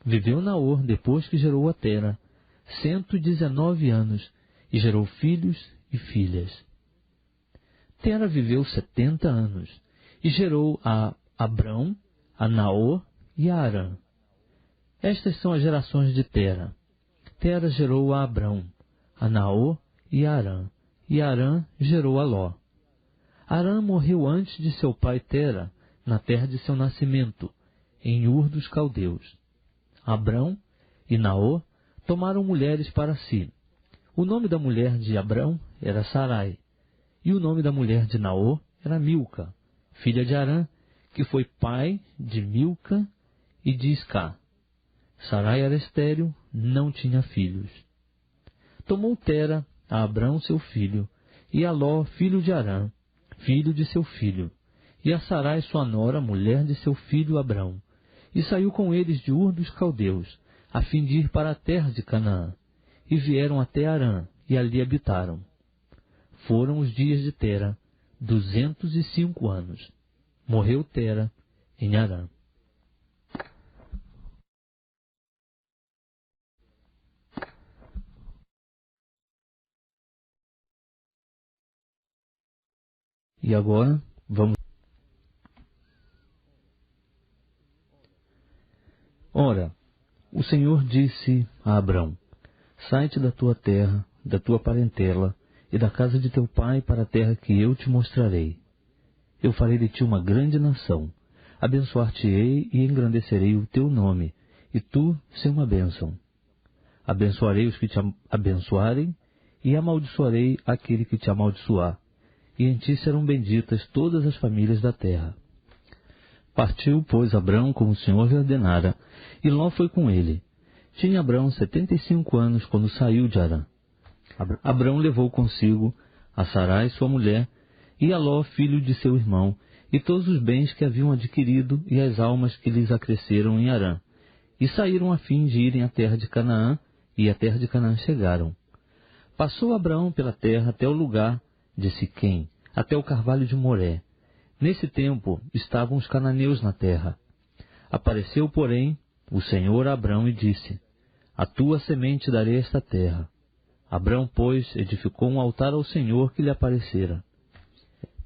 Viveu Naor, depois que gerou a Tera, 119 anos, e gerou filhos e filhas. Tera viveu 70 anos, e gerou a Abrão, a Naor e a Arã. Estas são as gerações de Tera. Tera gerou a Abrão, a Naor e a Arã, e Arã gerou a Ló. Arã morreu antes de seu pai Tera, na terra de seu nascimento, em Ur dos Caldeus. Abrão e Naor tomaram mulheres para si. O nome da mulher de Abrão era Sarai, e o nome da mulher de Naor era Milca, filha de Arã, que foi pai de Milca e de Iscá. Sarai era estéril, não tinha filhos. Tomou Tera a Abrão seu filho, e a Ló, filho de Arã, filho de seu filho, e a Sarai sua nora, mulher de seu filho Abrão, e saiu com eles de Ur dos Caldeus, a fim de ir para a terra de Canaã, e vieram até Arã, e ali habitaram. Foram os dias de Tera, 205 anos. Morreu Tera em Arã. E agora, vamos... Ora, o Senhor disse a Abrão: Sai-te da tua terra, da tua parentela, e da casa de teu pai para a terra que eu te mostrarei. Eu farei de ti uma grande nação, abençoar-te-ei e engrandecerei o teu nome, e tu ser uma bênção. Abençoarei os que te abençoarem, e amaldiçoarei aquele que te amaldiçoar, e em ti serão benditas todas as famílias da terra. Partiu, pois, Abrão como o Senhor lhe ordenara, e Ló foi com ele. Tinha Abrão 75 anos quando saiu de Arã. Abrão levou consigo a Sarai, sua mulher, e a Ló, filho de seu irmão, e todos os bens que haviam adquirido e as almas que lhes acresceram em Harã, e saíram a fim de irem à terra de Canaã, e à terra de Canaã chegaram. Passou Abraão pela terra até o lugar de Siquém, até o carvalho de Moré. Nesse tempo estavam os cananeus na terra. Apareceu, porém, o Senhor a Abraão e disse: A tua semente darei esta terra. Abraão, pois, edificou um altar ao Senhor que lhe aparecera.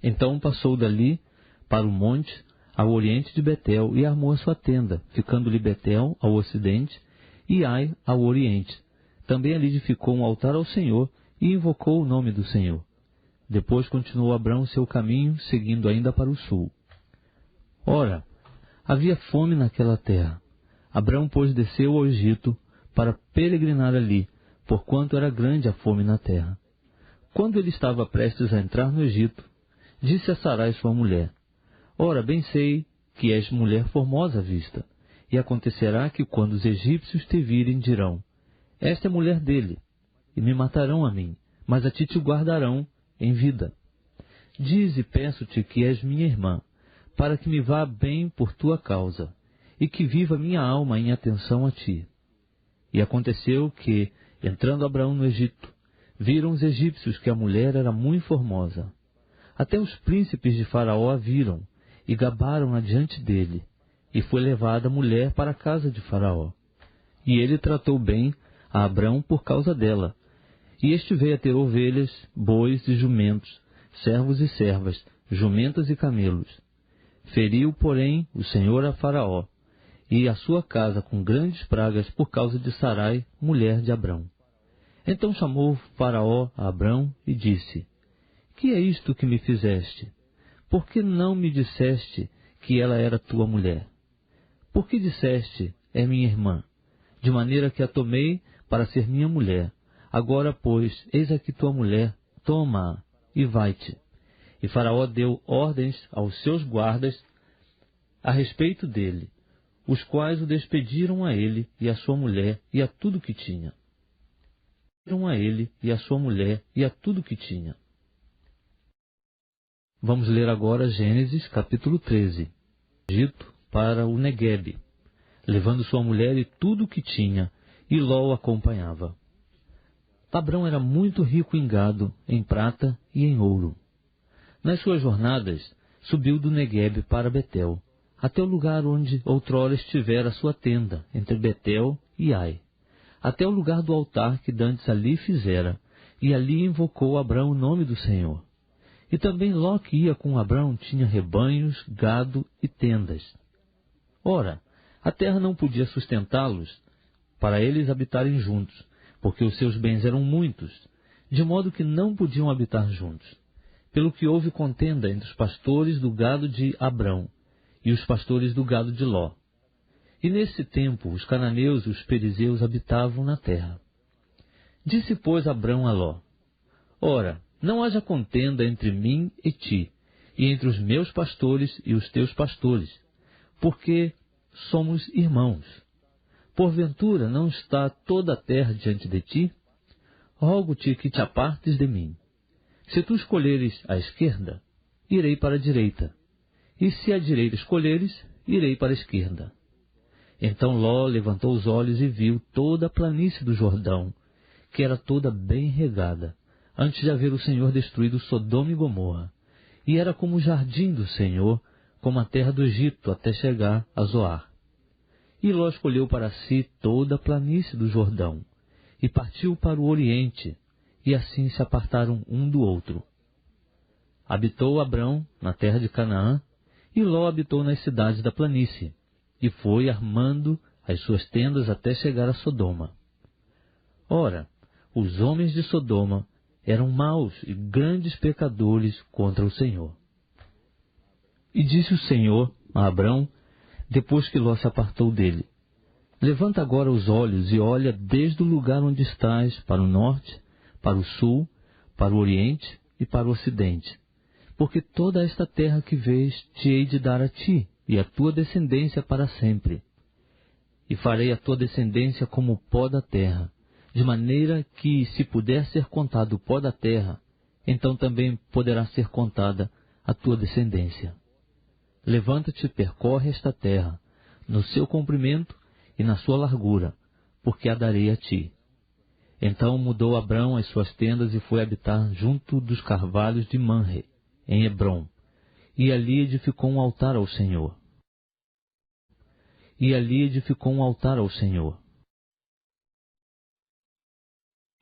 Então passou dali para o monte, ao oriente de Betel, e armou a sua tenda, ficando-lhe Betel ao ocidente e Ai ao oriente. Também ali edificou um altar ao Senhor e invocou o nome do Senhor. Depois continuou Abraão seu caminho, seguindo ainda para o sul. Ora, havia fome naquela terra. Abraão, pois, desceu ao Egito para peregrinar ali, porquanto era grande a fome na terra. Quando ele estava prestes a entrar no Egito, disse a Sarai sua mulher: Ora, bem sei que és mulher formosa à vista, e acontecerá que quando os egípcios te virem, dirão: Esta é mulher dele, e me matarão a mim, mas a ti te guardarão em vida. Dize, peço-te, que és minha irmã, para que me vá bem por tua causa, e que viva minha alma em atenção a ti. E aconteceu que, entrando Abraão no Egito, viram os egípcios que a mulher era muito formosa. Até os príncipes de Faraó a viram, e gabaram-na diante dele, e foi levada a mulher para a casa de Faraó. E ele tratou bem a Abraão por causa dela. E este veio a ter ovelhas, bois e jumentos, servos e servas, jumentas e camelos. Feriu, porém, o Senhor a Faraó, e a sua casa com grandes pragas por causa de Sarai, mulher de Abrão. Então chamou Faraó a Abrão e disse: Que é isto que me fizeste? Por que não me disseste que ela era tua mulher? Por que disseste: É minha irmã? De maneira que a tomei para ser minha mulher. Agora, pois, eis aqui tua mulher, toma-a e vai-te. E Faraó deu ordens aos seus guardas a respeito dele, os quais o despediram a ele e a sua mulher e a tudo que tinha. A ele e a sua mulher e a tudo que tinha. Vamos ler agora Gênesis capítulo 13. Egito para o Neguebe, levando sua mulher e tudo o que tinha, e Ló o acompanhava. Abrão era muito rico em gado, em prata e em ouro. Nas suas jornadas, subiu do Neguebe para Betel, até o lugar onde outrora estivera a sua tenda, entre Betel e Ai, até o lugar do altar que dantes ali fizera, e ali invocou Abrão o nome do Senhor. E também Ló, que ia com Abrão, tinha rebanhos, gado e tendas. Ora, a terra não podia sustentá-los, para eles habitarem juntos, porque os seus bens eram muitos, de modo que não podiam habitar juntos. Pelo que houve contenda entre os pastores do gado de Abrão e os pastores do gado de Ló. E nesse tempo os cananeus e os perizeus habitavam na terra. Disse, pois, Abrão a Ló: Ora, não haja contenda entre mim e ti, e entre os meus pastores e os teus pastores, porque somos irmãos. Porventura não está toda a terra diante de ti? Rogo-te que te apartes de mim. Se tu escolheres a esquerda, irei para a direita, e se a direita escolheres, irei para a esquerda. Então Ló levantou os olhos e viu toda a planície do Jordão, que era toda bem regada, antes de haver o Senhor destruído Sodoma e Gomorra, e era como o jardim do Senhor, como a terra do Egito, até chegar a Zoar. E Ló escolheu para si toda a planície do Jordão, e partiu para o oriente, e assim se apartaram um do outro. Habitou Abrão na terra de Canaã, e Ló habitou nas cidades da planície, e foi armando as suas tendas até chegar a Sodoma. Ora, os homens de Sodoma eram maus e grandes pecadores contra o Senhor. E disse o Senhor a Abrão, depois que Ló se apartou dele: Levanta agora os olhos e olha desde o lugar onde estás, para o norte, para o sul, para o oriente e para o ocidente. Porque toda esta terra que vês te hei de dar a ti e a tua descendência para sempre. E farei a tua descendência como o pó da terra, de maneira que, se puder ser contado o pó da terra, então também poderá ser contada a tua descendência. levanta-te e percorre esta terra, no seu comprimento e na sua largura, porque a darei a ti. Então mudou Abrão as suas tendas e foi habitar junto dos carvalhos de Manre, em Hebrom, e ali edificou um altar ao Senhor.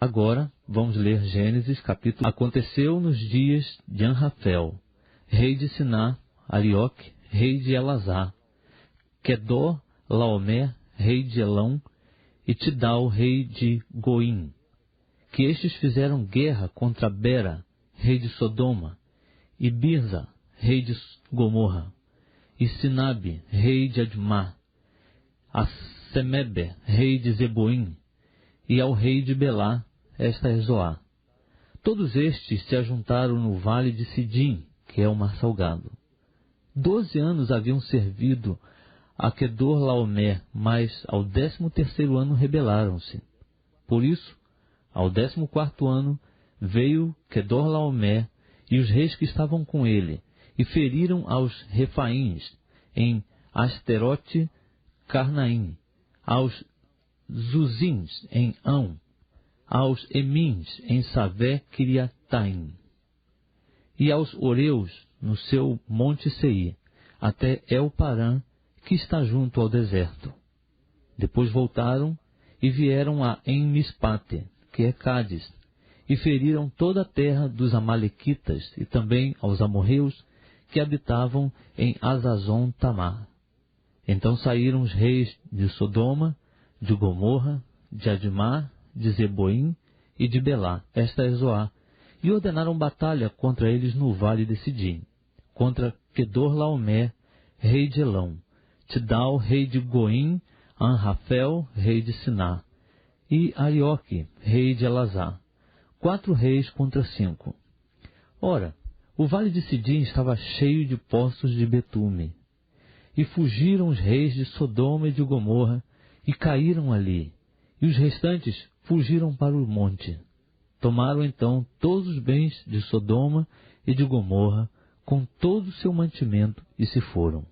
Agora, vamos ler Gênesis capítulo. Aconteceu nos dias de Anrafel, rei de Siná, Arioque, rei de Elazar, Quedor, Laomer, rei de Elão, e Tidal, rei de Goim, que estes fizeram guerra contra Bera, rei de Sodoma, e Birza, rei de Gomorra, e Sinabe, rei de Admá, a Semebe, rei de Zeboim, e ao rei de Belá, esta é Zoá. Todos estes se ajuntaram no vale de Sidim, que é o mar salgado. 12 anos haviam servido a Quedor Laomer, mas ao 13º ano rebelaram-se. Por isso, ao 14º ano, veio Quedor Laomer e os reis que estavam com ele, e feriram aos Refaíns em Asterote Carnaim, aos Zuzins em Ão, aos Emins em Savé Kiriataim, e aos Oreus no seu monte Seir, até El-Parã, que está junto ao deserto. Depois voltaram e vieram a En-Mispate, que é Cádiz, e feriram toda a terra dos Amalequitas e também aos amorreus que habitavam em Azazon-Tamar. Então saíram os reis de Sodoma, de Gomorra, de Admá, de Zeboim e de Belá, esta é Zoá, e ordenaram batalha contra eles no vale de Sidim, contra Quedor Laomer, rei de Elão, Tidal, rei de Goim, Anrafel, rei de Siná, e Arioque, rei de Elazar, 4 reis contra 5. Ora, o vale de Sidim estava cheio de poços de betume, e fugiram os reis de Sodoma e de Gomorra, e caíram ali, e os restantes fugiram para o monte. Tomaram então todos os bens de Sodoma e de Gomorra, com todo o seu mantimento, e se foram.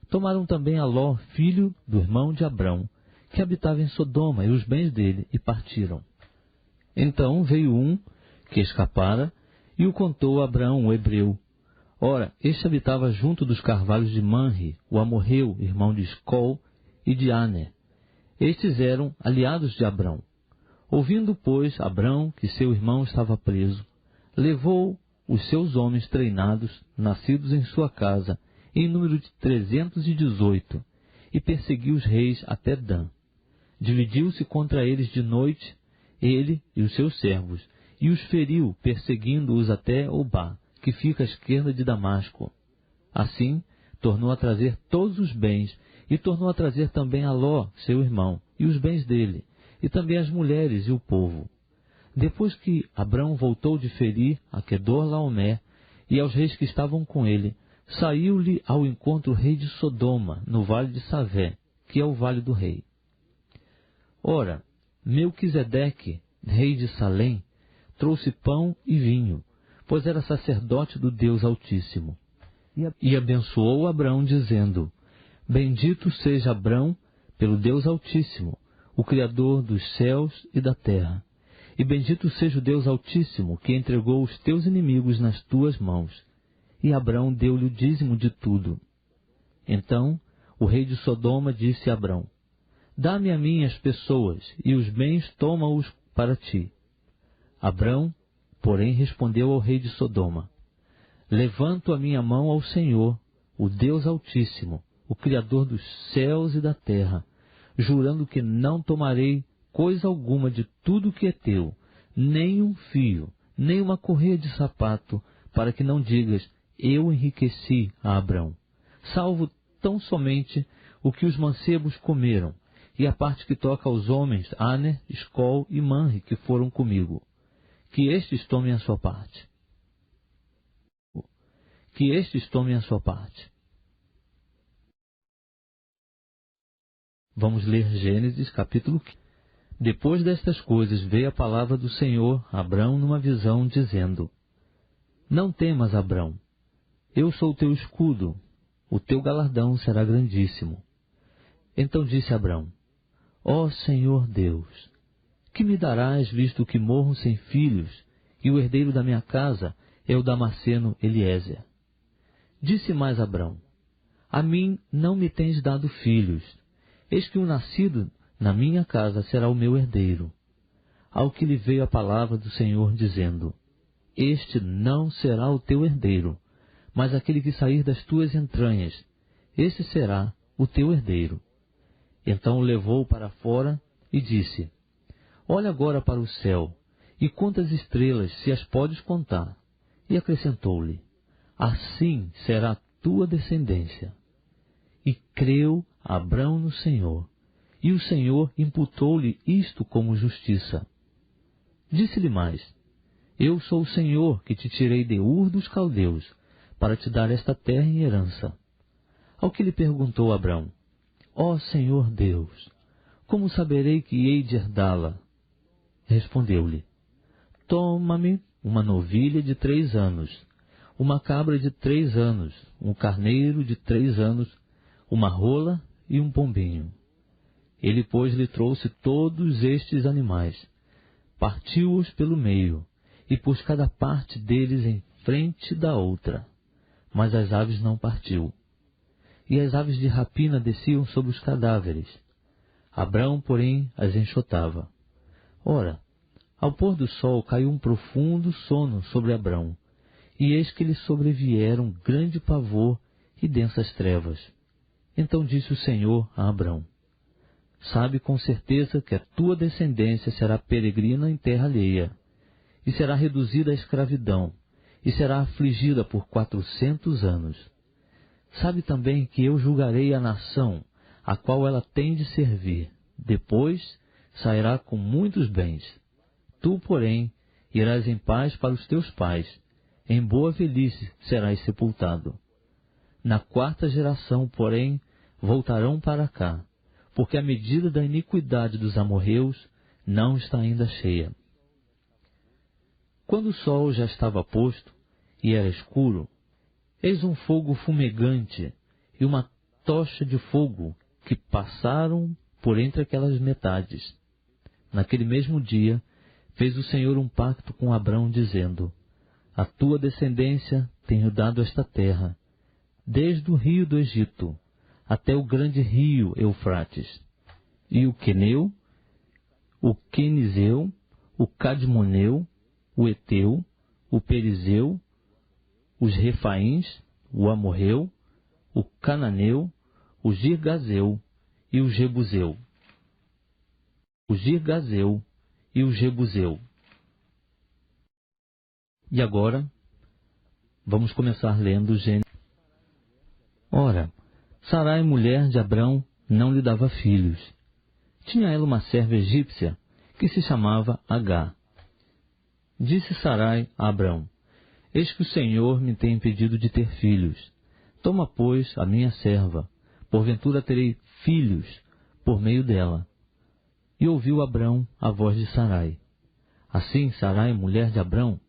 Tomaram também a Ló, filho do irmão de Abrão, que habitava em Sodoma, e os bens dele, e partiram. Então veio um que escapara, e o contou a Abrão, o hebreu. Ora, este habitava junto dos carvalhos de Manre, o amorreu, irmão de Escol e de Aner. Estes eram aliados de Abrão. Ouvindo, pois, Abrão que seu irmão estava preso, levou os seus homens treinados, nascidos em sua casa, em número de 318, e perseguiu os reis até Dan. Dividiu-se contra eles de noite, ele e os seus servos, e os feriu, perseguindo-os até Obá, que fica à esquerda de Damasco. Assim, tornou a trazer todos os bens, e tornou a trazer também a Ló, seu irmão, e os bens dele, e também as mulheres e o povo. Depois que Abrão voltou de ferir a Quedor Laomer e aos reis que estavam com ele, saiu-lhe ao encontro o rei de Sodoma, no vale de Savé, que é o vale do rei. Ora, Melquisedeque, rei de Salém, trouxe pão e vinho, pois era sacerdote do Deus Altíssimo. E abençoou Abrão, dizendo: Bendito seja Abrão pelo Deus Altíssimo, o Criador dos céus e da terra. E bendito seja o Deus Altíssimo, que entregou os teus inimigos nas tuas mãos. E Abrão deu-lhe o dízimo de tudo. Então o rei de Sodoma disse a Abrão: Dá-me a mim as pessoas, e os bens toma-os para ti. Abrão, porém, respondeu ao rei de Sodoma: Levanto a minha mão ao Senhor, o Deus Altíssimo, o Criador dos céus e da terra, jurando que não tomarei coisa alguma de tudo que é teu, nem um fio, nem uma correia de sapato, para que não digas: eu enriqueci a Abrão, salvo tão somente o que os mancebos comeram, e a parte que toca aos homens, Aner, Escol e Manre, que foram comigo. Que estes tomem a sua parte. Que estes tomem a sua parte. Vamos ler Gênesis capítulo 15. Depois destas coisas veio a palavra do Senhor a Abrão numa visão, dizendo: Não temas, Abrão, eu sou o teu escudo, o teu galardão será grandíssimo. Então disse Abrão: Ó Senhor Deus, que me darás, visto que morro sem filhos, e o herdeiro da minha casa é o Damasceno Eliezer? Disse mais Abrão: A mim não me tens dado filhos, eis que o nascido na minha casa será o meu herdeiro. Ao que lhe veio a palavra do Senhor, dizendo: Este não será o teu herdeiro, mas aquele que sair das tuas entranhas, esse será o teu herdeiro. Então o levou para fora e disse: Olha agora para o céu, e conta as estrelas, se as podes contar. E acrescentou-lhe: Assim será a tua descendência. E creu Abrão no Senhor, e o Senhor imputou-lhe isto como justiça. Disse-lhe mais: Eu sou o Senhor que te tirei de Ur dos Caldeus, para te dar esta terra em herança. Ao que lhe perguntou Abrão: Ó Senhor Deus, como saberei que hei de herdá-la? Respondeu-lhe: Toma-me uma novilha de 3 anos, uma cabra de 3 anos, um carneiro de 3 anos, uma rola e um pombinho. Ele, pois, lhe trouxe todos estes animais, partiu-os pelo meio, e pôs cada parte deles em frente da outra, mas as aves não partiu. E as aves de rapina desciam sobre os cadáveres. Abrão, porém, as enxotava. Ora, ao pôr do sol caiu um profundo sono sobre Abrão, e eis que lhe sobrevieram grande pavor e densas trevas. Então disse o Senhor a Abrão: Sabe com certeza que a tua descendência será peregrina em terra alheia, e será reduzida à escravidão, e será afligida por 400 anos. Sabe também que eu julgarei a nação, a qual ela tem de servir. Depois sairá com muitos bens. Tu, porém, irás em paz para os teus pais. Em boa velhice serás sepultado. Na 4ª geração, porém, voltarão para cá, porque a medida da iniquidade dos amorreus não está ainda cheia. Quando o sol já estava posto e era escuro, eis um fogo fumegante e uma tocha de fogo que passaram por entre aquelas metades. Naquele mesmo dia, fez o Senhor um pacto com Abrão, dizendo: A tua descendência tenho dado esta terra, desde o rio do Egito até o grande rio Eufrates, e o Queneu, o Quenizeu, o Cadmoneu, o Eteu, o Perizeu, os Refaíns, o Amorreu, o Cananeu, o Girgazeu e o Jebuseu. O Girgazeu e o Jebuseu. E agora, vamos começar lendo Gênesis. Ora, Sarai, mulher de Abrão, não lhe dava filhos. Tinha ela uma serva egípcia, que se chamava Agar. Disse Sarai a Abrão: Eis que o Senhor me tem impedido de ter filhos. Toma, pois, a minha serva, porventura terei filhos por meio dela. E ouviu Abrão a voz de Sarai. Assim Sarai, mulher de Abrão,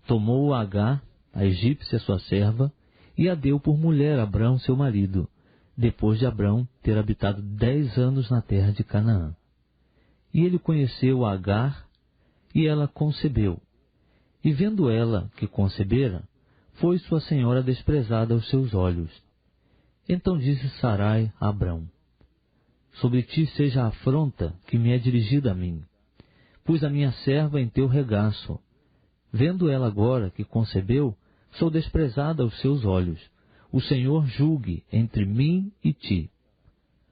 tomou a Agar, a egípcia sua serva, e a deu por mulher a Abrão, seu marido, depois de Abrão ter habitado 10 anos na terra de Canaã. E ele conheceu a Agar, e ela concebeu. E vendo ela que concebera, foi sua senhora desprezada aos seus olhos. Então disse Sarai a Abrão: Sobre ti seja a afronta que me é dirigida a mim. Pus a minha serva em teu regaço. Vendo ela agora que concebeu, sou desprezada aos seus olhos. O Senhor julgue entre mim e ti.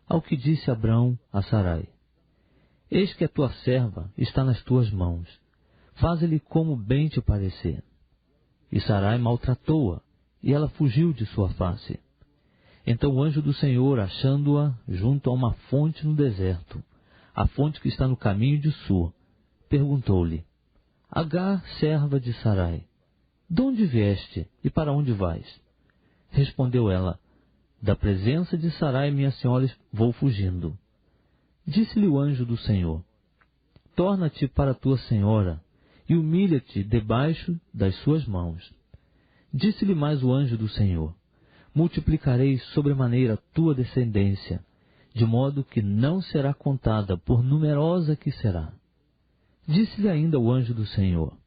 Ao que disse Abrão a Sarai: Eis que a tua serva está nas tuas mãos. Faze-lhe como bem te parecer. E Sarai maltratou-a, e ela fugiu de sua face. Então o anjo do Senhor, achando-a junto a uma fonte no deserto, a fonte que está no caminho de Sur, perguntou-lhe: Agar, serva de Sarai, de onde vieste e para onde vais? Respondeu ela: Da presença de Sarai, minha senhora, vou fugindo. Disse-lhe o anjo do Senhor: Torna-te para tua senhora e humilha-te debaixo das suas mãos. Disse-lhe mais o anjo do Senhor: multiplicarei sobremaneira a tua descendência, de modo que não será contada, por numerosa que será. Disse-lhe ainda o anjo do Senhor: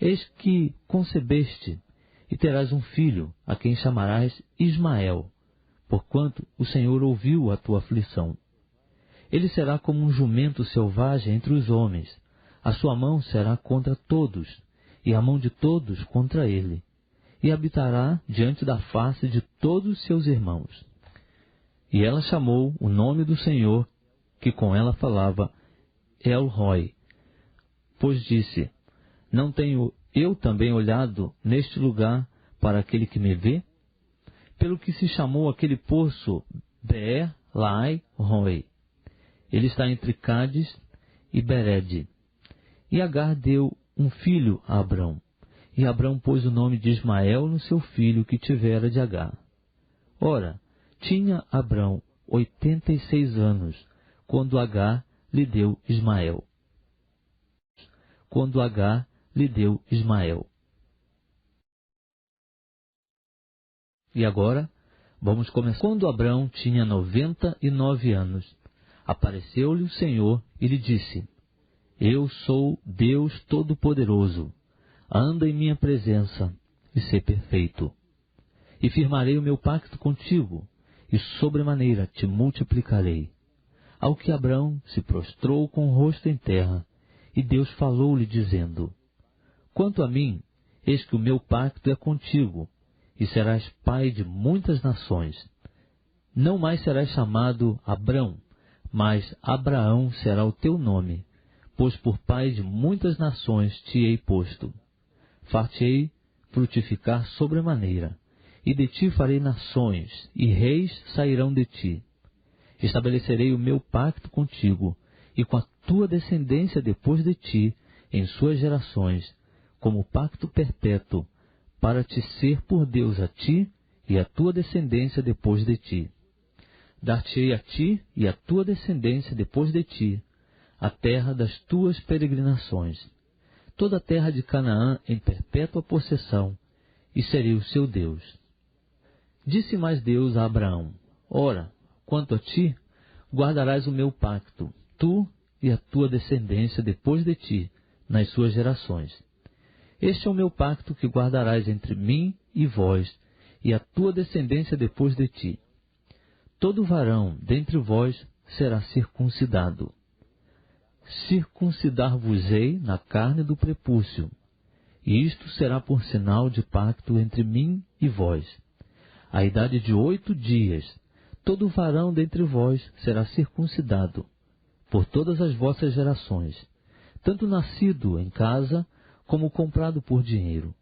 Eis que concebeste, e terás um filho, a quem chamarás Ismael, porquanto o Senhor ouviu a tua aflição. Ele será como um jumento selvagem entre os homens, a sua mão será contra todos, e a mão de todos contra ele, e habitará diante da face de todos os seus irmãos. E ela chamou o nome do Senhor, que com ela falava, El-Roi, pois disse: Não tenho eu também olhado neste lugar para aquele que me vê? Pelo que se chamou aquele poço Beer-Lai-Roi. Ele está entre Cádiz e Berede. E Agar deu um filho a Abrão, e Abrão pôs o nome de Ismael no seu filho que tivera de Agar. Ora, tinha Abrão 86 anos, quando Agar lhe deu Ismael. E agora, vamos começar. Quando Abrão tinha 99 anos, apareceu-lhe o Senhor e lhe disse: Eu sou Deus Todo-Poderoso, anda em minha presença e sê perfeito. E firmarei o meu pacto contigo, e sobremaneira te multiplicarei. Ao que Abrão se prostrou com o rosto em terra, e Deus falou-lhe, dizendo: Quanto a mim, eis que o meu pacto é contigo, e serás pai de muitas nações. Não mais serás chamado Abrão, mas Abraão será o teu nome, pois por pai de muitas nações te hei posto. Far-te-ei frutificar sobremaneira, e de ti farei nações, e reis sairão de ti. Estabelecerei o meu pacto contigo, e com a tua descendência depois de ti, em suas gerações, como pacto perpétuo, para te ser por Deus a ti e a tua descendência depois de ti. Dar-te-ei a ti e a tua descendência depois de ti a terra das tuas peregrinações, toda a terra de Canaã em perpétua possessão, e serei o seu Deus. Disse mais Deus a Abraão: Ora, quanto a ti, guardarás o meu pacto, tu e a tua descendência depois de ti, nas suas gerações. Este é o meu pacto que guardarás entre mim e vós, e a tua descendência depois de ti. Todo varão dentre vós será circuncidado. Circuncidar-vos-ei na carne do prepúcio, e isto será por sinal de pacto entre mim e vós. À idade de 8 dias, todo varão dentre vós será circuncidado, por todas as vossas gerações, tanto nascido em casa, como comprado por dinheiro,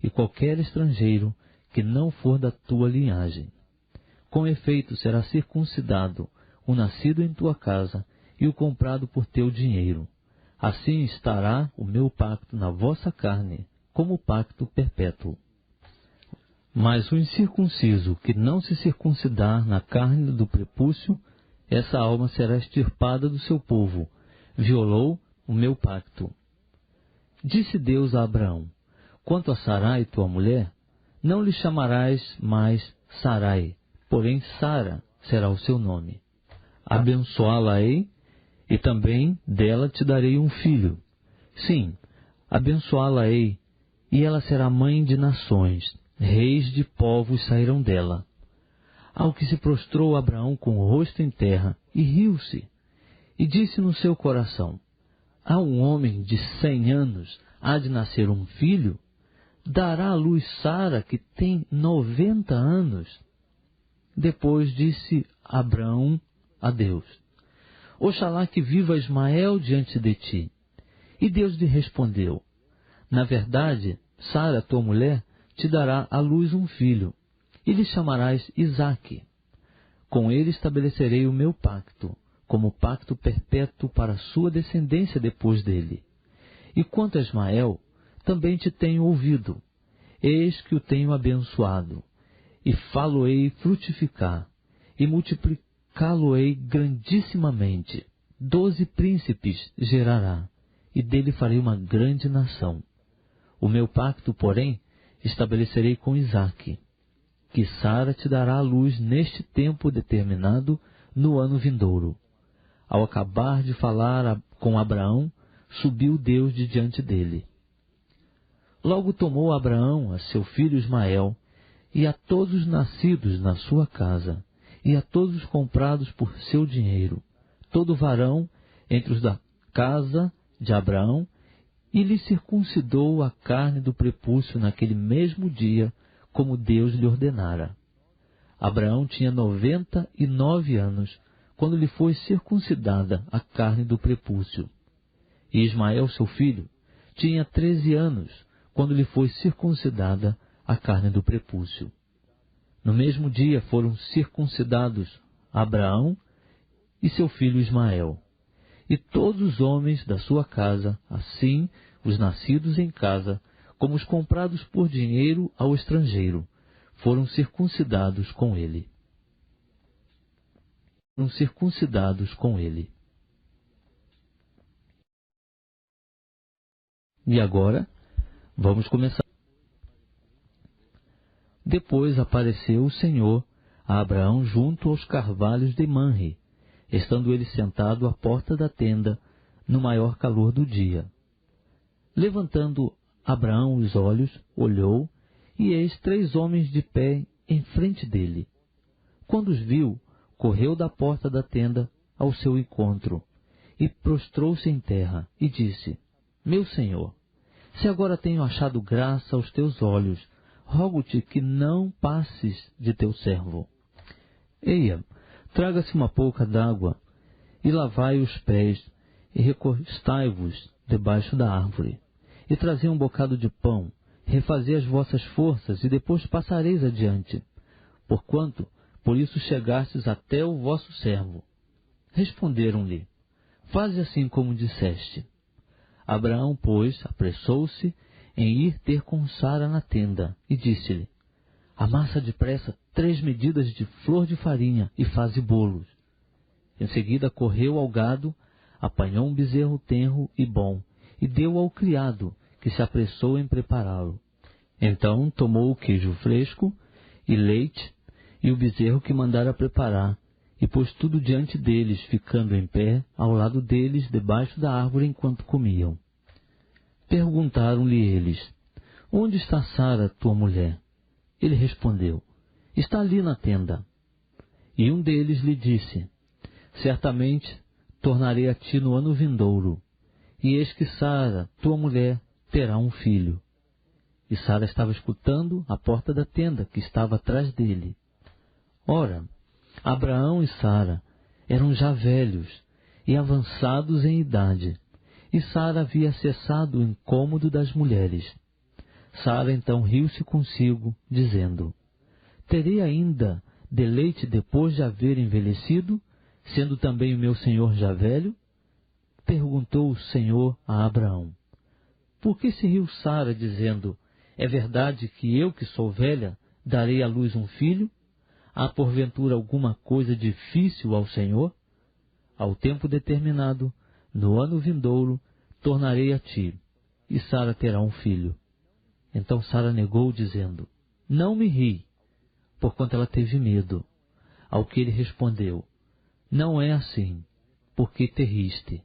e qualquer estrangeiro que não for da tua linhagem. Com efeito será circuncidado o nascido em tua casa e o comprado por teu dinheiro. Assim estará o meu pacto na vossa carne, como pacto perpétuo. Mas o incircunciso que não se circuncidar na carne do prepúcio, essa alma será extirpada do seu povo, violou o meu pacto. Disse Deus a Abraão: Quanto a Sarai, tua mulher, não lhe chamarás mais Sarai, porém Sara será o seu nome. Abençoá-la-ei, e também dela te darei um filho. Sim, abençoá-la-ei, e ela será mãe de nações, reis de povos sairão dela. Ao que se prostrou Abraão com o rosto em terra, e riu-se, e disse no seu coração: A um homem de 100 anos há de nascer um filho? Dará à luz Sara, que tem 90 anos? Depois disse Abraão a Deus: Oxalá que viva Ismael diante de ti. E Deus lhe respondeu: Na verdade, Sara, tua mulher, te dará à luz um filho, e lhe chamarás Isaque. Com ele estabelecerei o meu pacto, como pacto perpétuo para a sua descendência depois dele. E quanto a Ismael, também te tenho ouvido. Eis que o tenho abençoado, e falo-ei frutificar, e multiplicá-lo-ei grandissimamente. 12 príncipes gerará, e dele farei uma grande nação. O meu pacto, porém, estabelecerei com Isaque. que Sara te dará a luz neste tempo determinado no ano vindouro. Ao acabar de falar com Abraão, subiu Deus de diante dele. Logo tomou Abraão a seu filho Ismael, e a todos os nascidos na sua casa, e a todos os comprados por seu dinheiro, todo varão entre os da casa de Abraão, e lhe circuncidou a carne do prepúcio naquele mesmo dia, como Deus lhe ordenara. Abraão tinha 99 anos, quando lhe foi circuncidada a carne do prepúcio. E Ismael, seu filho, tinha 13 anos, quando lhe foi circuncidada a carne do prepúcio. No mesmo dia foram circuncidados Abraão e seu filho Ismael. E todos os homens da sua casa, assim os nascidos em casa, como os comprados por dinheiro ao estrangeiro, foram circuncidados com ele. E agora, vamos começar. Depois apareceu o Senhor a Abraão junto aos carvalhos de Manre, estando ele sentado à porta da tenda, no maior calor do dia. Levantando Abraão os olhos, olhou, e eis 3 homens de pé em frente dele. Quando os viu, correu da porta da tenda ao seu encontro, e prostrou-se em terra, e disse: Meu senhor, se agora tenho achado graça aos teus olhos, rogo-te que não passes de teu servo. Eia, traga-se uma pouca d'água, e lavai os pés, e recostai-vos debaixo da árvore, e trazei um bocado de pão, refazei as vossas forças, e depois passareis adiante, porquanto por isso chegastes até o vosso servo. Responderam-lhe: Faze assim como disseste. Abraão, pois, apressou-se em ir ter com Sara na tenda, e disse-lhe: Amassa depressa 3 medidas de flor de farinha, e faze bolos. Em seguida correu ao gado, apanhou um bezerro tenro e bom, e deu ao criado, que se apressou em prepará-lo. Então tomou o queijo fresco e leite, e o bezerro que mandara preparar, e pôs tudo diante deles, ficando em pé, ao lado deles, debaixo da árvore, enquanto comiam. Perguntaram-lhe eles: Onde está Sara, tua mulher? Ele respondeu: Está ali na tenda. E um deles lhe disse: Certamente tornarei a ti no ano vindouro, e eis que Sara, tua mulher, terá um filho. E Sara estava escutando à porta da tenda, que estava atrás dele. Ora, Abraão e Sara eram já velhos e avançados em idade, e Sara havia cessado o incômodo das mulheres. Sara então riu-se consigo, dizendo: Terei ainda deleite depois de haver envelhecido, sendo também o meu senhor já velho? Perguntou o Senhor a Abraão: Por que se riu Sara, dizendo: É verdade que eu, que sou velha, darei à luz um filho? Há porventura alguma coisa difícil ao Senhor? Ao tempo determinado, no ano vindouro, tornarei a ti, e Sara terá um filho. Então Sara negou, dizendo: Não me ri, porquanto ela teve medo. Ao que ele respondeu: Não é assim, porque te riste.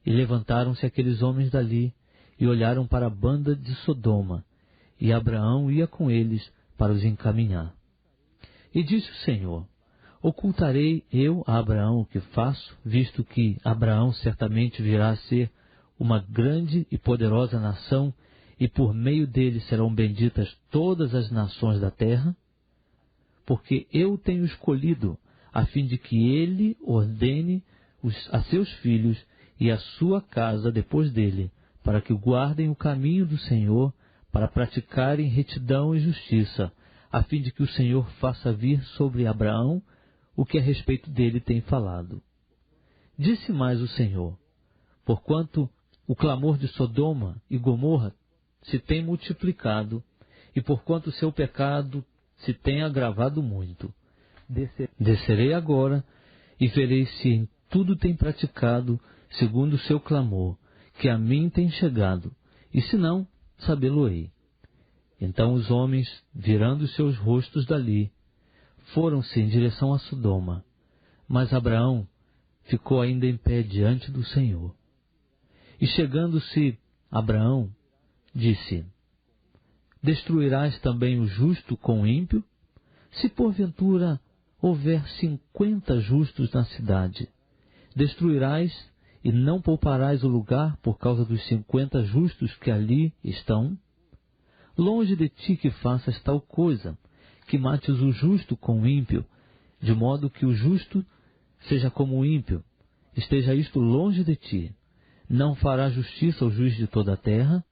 E levantaram-se aqueles homens dali, e olharam para a banda de Sodoma, e Abraão ia com eles para os encaminhar. E disse o Senhor: Ocultarei eu a Abraão o que faço, visto que Abraão certamente virá a ser uma grande e poderosa nação, e por meio dele serão benditas todas as nações da terra? Porque eu o tenho escolhido, a fim de que ele ordene a seus filhos e a sua casa depois dele, para que guardem o caminho do Senhor, para praticarem retidão e justiça, a fim de que o Senhor faça vir sobre Abraão o que a respeito dele tem falado. Disse mais o Senhor: Porquanto o clamor de Sodoma e Gomorra se tem multiplicado, e porquanto o seu pecado se tem agravado muito, descerei agora e verei se em tudo tem praticado segundo o seu clamor, que a mim tem chegado, e se não, sabê-lo-ei. Então os homens, virando os seus rostos dali, foram-se em direção a Sodoma, mas Abraão ficou ainda em pé diante do Senhor. E chegando-se Abraão, disse: Destruirás também o justo com o ímpio? Se porventura houver 50 justos na cidade, destruirás e não pouparás o lugar por causa dos 50 justos que ali estão? Longe de ti que faças tal coisa, que mates o justo com o ímpio, de modo que o justo seja como o ímpio. Esteja isto longe de ti. Não fará justiça ao juiz de toda a terra?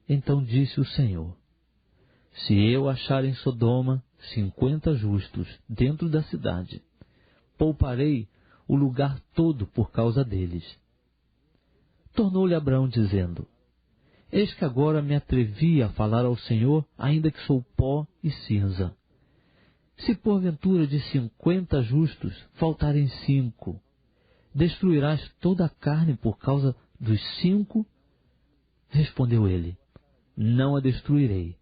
Então disse o Senhor: Se eu achar em Sodoma 50 justos dentro da cidade, pouparei o lugar todo por causa deles. Tornou-lhe Abraão dizendo: Eis que agora me atrevi a falar ao Senhor, ainda que sou pó e cinza. Se porventura de 50 justos faltarem 5, destruirás toda a carne por causa dos 5? Respondeu ele: Não a destruirei,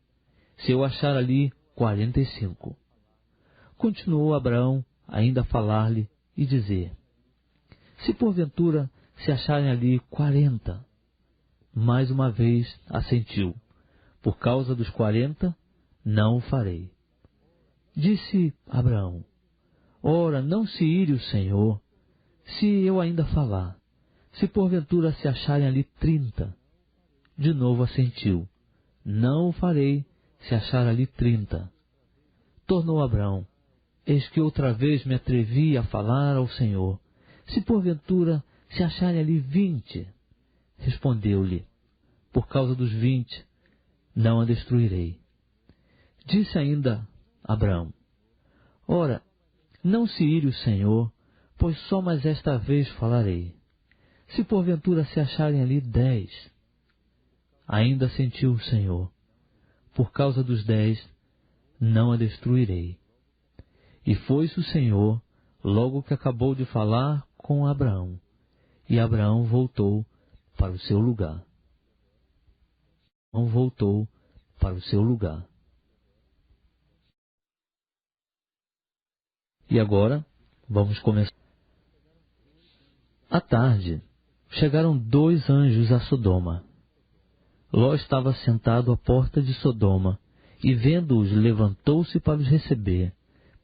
se eu achar ali 45. Continuou Abraão ainda a falar-lhe e dizer: Se porventura se acharem ali 40, mais uma vez assentiu: Por causa dos 40, não o farei. Disse Abraão: Ora, não se ire o Senhor, se eu ainda falar. Se porventura se acharem ali 30, de novo assentiu: Não o farei, se achar ali 30. Tornou Abraão: Eis que outra vez me atrevi a falar ao Senhor. Se porventura se acharem ali 20, respondeu-lhe: Por causa dos 20, não a destruirei. Disse ainda Abraão: Ora, não se ire o Senhor, pois só mais esta vez falarei. Se porventura se acharem ali 10, ainda assentiu o Senhor: Por causa dos 10, não a destruirei. E foi-se o Senhor, logo que acabou de falar com Abraão, e Abraão voltou para o seu lugar. Voltou para o seu lugar. E agora, vamos começar. À tarde, chegaram 2 anjos a Sodoma. Ló estava sentado à porta de Sodoma, e vendo-os, levantou-se para os receber,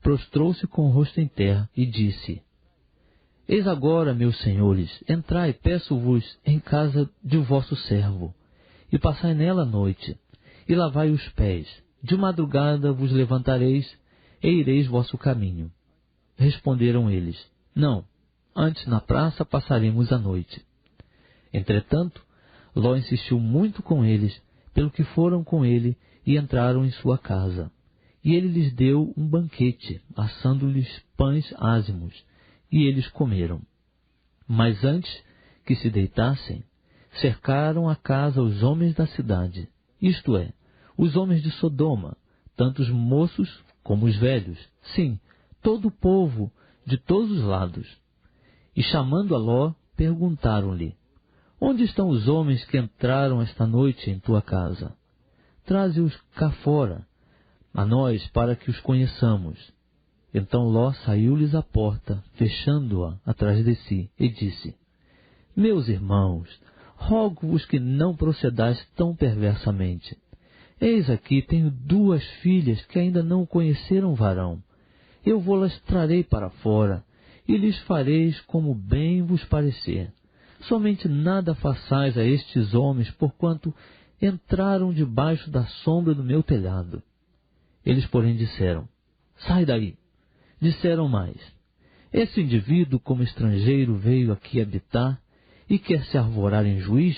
prostrou-se com o rosto em terra, e disse: Eis agora, meus senhores, entrai, peço-vos, em casa de vosso servo, e passai nela a noite, e lavai os pés. De madrugada vos levantareis, e ireis vosso caminho. Responderam eles: Não, antes na praça passaremos a noite. Entretanto, Ló insistiu muito com eles, pelo que foram com ele e entraram em sua casa. E ele lhes deu um banquete, assando-lhes pães ázimos, e eles comeram. Mas antes que se deitassem, cercaram a casa os homens da cidade, isto é, os homens de Sodoma, tanto os moços como os velhos, sim, todo o povo de todos os lados. E chamando a Ló, perguntaram-lhe: Onde estão os homens que entraram esta noite em tua casa? Traze-os cá fora, a nós, para que os conheçamos. Então Ló saiu-lhes à porta, fechando-a atrás de si, e disse: Meus irmãos, rogo-vos que não procedais tão perversamente. Eis aqui tenho 2 filhas que ainda não conheceram varão. Eu vou-las trarei para fora, e lhes fareis como bem vos parecer. Somente nada façais a estes homens, porquanto entraram debaixo da sombra do meu telhado. Eles, porém, disseram: Sai daí. Disseram mais: Esse indivíduo, como estrangeiro, veio aqui habitar e quer se arvorar em juiz?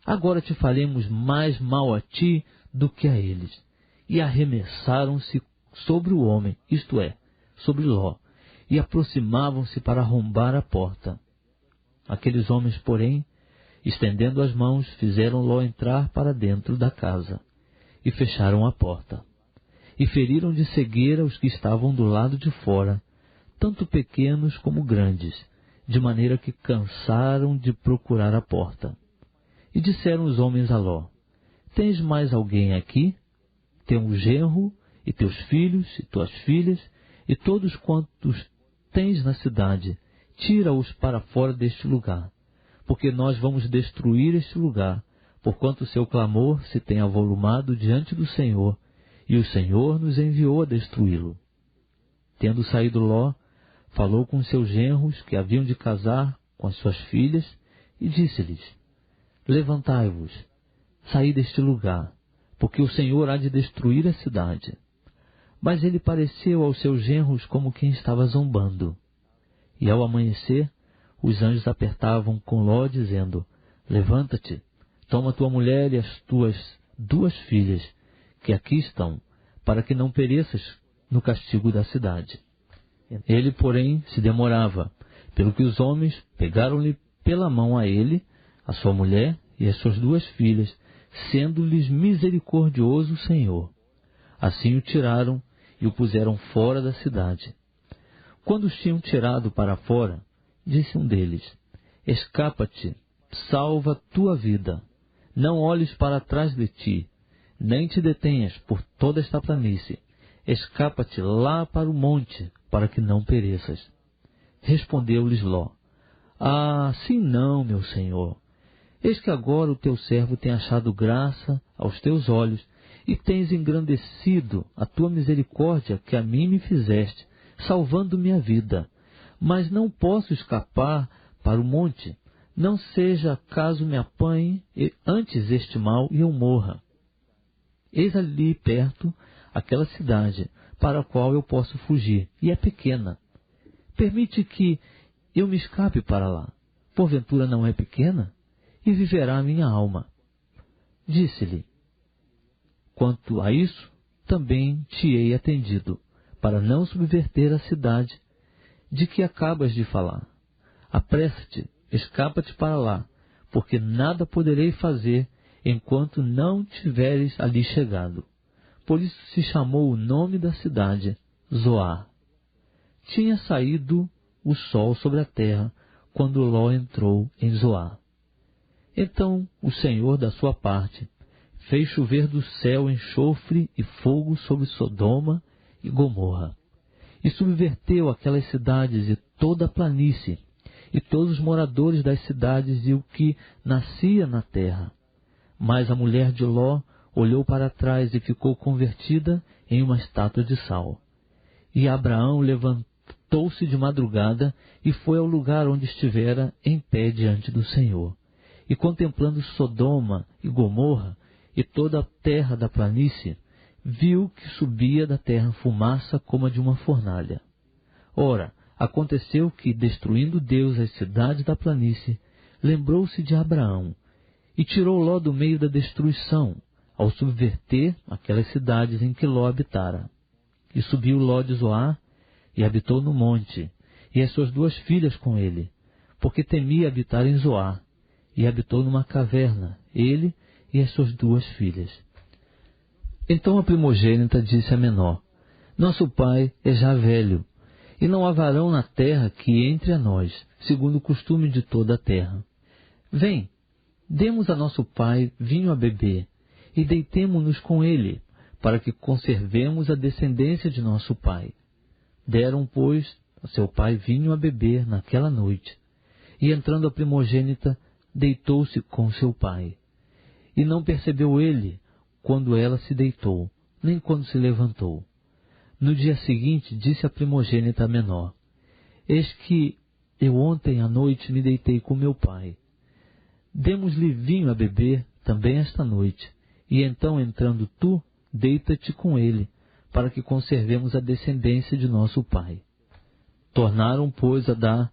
Agora te faremos mais mal a ti do que a eles. E arremessaram-se sobre o homem, isto é, sobre Ló, e aproximavam-se para arrombar a porta. Aqueles homens, porém, estendendo as mãos, fizeram Ló entrar para dentro da casa, e fecharam a porta. E feriram de cegueira os que estavam do lado de fora, tanto pequenos como grandes, de maneira que cansaram de procurar a porta. E disseram os homens a Ló: Tens mais alguém aqui? teu genro, e teus filhos, e tuas filhas, e todos quantos tens na cidade, tira-os para fora deste lugar, porque nós vamos destruir este lugar, porquanto o seu clamor se tem avolumado diante do Senhor, e o Senhor nos enviou a destruí-lo. Tendo saído Ló, falou com seus genros que haviam de casar com as suas filhas, e disse-lhes: levantai-vos, saí deste lugar, porque o Senhor há de destruir a cidade. Mas ele pareceu aos seus genros como quem estava zombando. E ao amanhecer, os anjos apertavam com Ló, dizendo: levanta-te, toma tua mulher e as tuas 2 filhas, que aqui estão, para que não pereças no castigo da cidade. Ele, porém, se demorava, pelo que os homens pegaram-lhe pela mão a ele, a sua mulher e as suas 2 filhas, sendo-lhes misericordioso o Senhor. Assim o tiraram e o puseram fora da cidade. Quando os tinham tirado para fora, disse um deles: escapa-te, salva tua vida, não olhes para trás de ti, nem te detenhas por toda esta planície, escapa-te lá para o monte, para que não pereças. Respondeu-lhes Ló: ah, sim não, meu senhor. Eis que agora o teu servo tem achado graça aos teus olhos, e tens engrandecido a tua misericórdia que a mim me fizeste, salvando-me a vida. Mas não posso escapar para o monte, não seja caso me apanhe antes este mal e eu morra. Eis ali perto aquela cidade, para a qual eu posso fugir, e é pequena. Permite que eu me escape para lá. Porventura não é pequena? E viverá a minha alma. Disse-lhe: quanto a isso, também te hei atendido, para não subverter a cidade de que acabas de falar. Apressa-te, escapa-te para lá, porque nada poderei fazer enquanto não tiveres ali chegado. Por isso se chamou o nome da cidade Zoar. Tinha saído o sol sobre a terra quando Ló entrou em Zoar. Então o Senhor, da sua parte, fez chover do céu enxofre e fogo sobre Sodoma e Gomorra, e subverteu aquelas cidades e toda a planície, e todos os moradores das cidades e o que nascia na terra. Mas a mulher de Ló olhou para trás e ficou convertida em uma estátua de sal. E Abraão levantou-se de madrugada e foi ao lugar onde estivera em pé diante do Senhor. E contemplando Sodoma e Gomorra e toda a terra da planície, viu que subia da terra fumaça como a de uma fornalha. Ora, aconteceu que, destruindo Deus as cidades da planície, lembrou-se de Abraão, e tirou Ló do meio da destruição, ao subverter aquelas cidades em que Ló habitara. E subiu Ló de Zoar, e habitou no monte, e as suas 2 filhas com ele, porque temia habitar em Zoar, e habitou numa caverna, ele e as suas 2 filhas. Então a primogênita disse à menor: nosso pai é já velho, e não há varão na terra que entre a nós, segundo o costume de toda a terra. Vem, demos a nosso pai vinho a beber, e deitemo-nos com ele, para que conservemos a descendência de nosso pai. Deram, pois, a seu pai vinho a beber naquela noite, e entrando a primogênita, deitou-se com seu pai. E não percebeu ele quando ela se deitou, nem quando se levantou. No dia seguinte, disse a primogênita menor: eis que eu ontem à noite me deitei com meu pai. Demos-lhe vinho a beber também esta noite, e então, entrando tu, deita-te com ele, para que conservemos a descendência de nosso pai. Tornaram, pois, a dar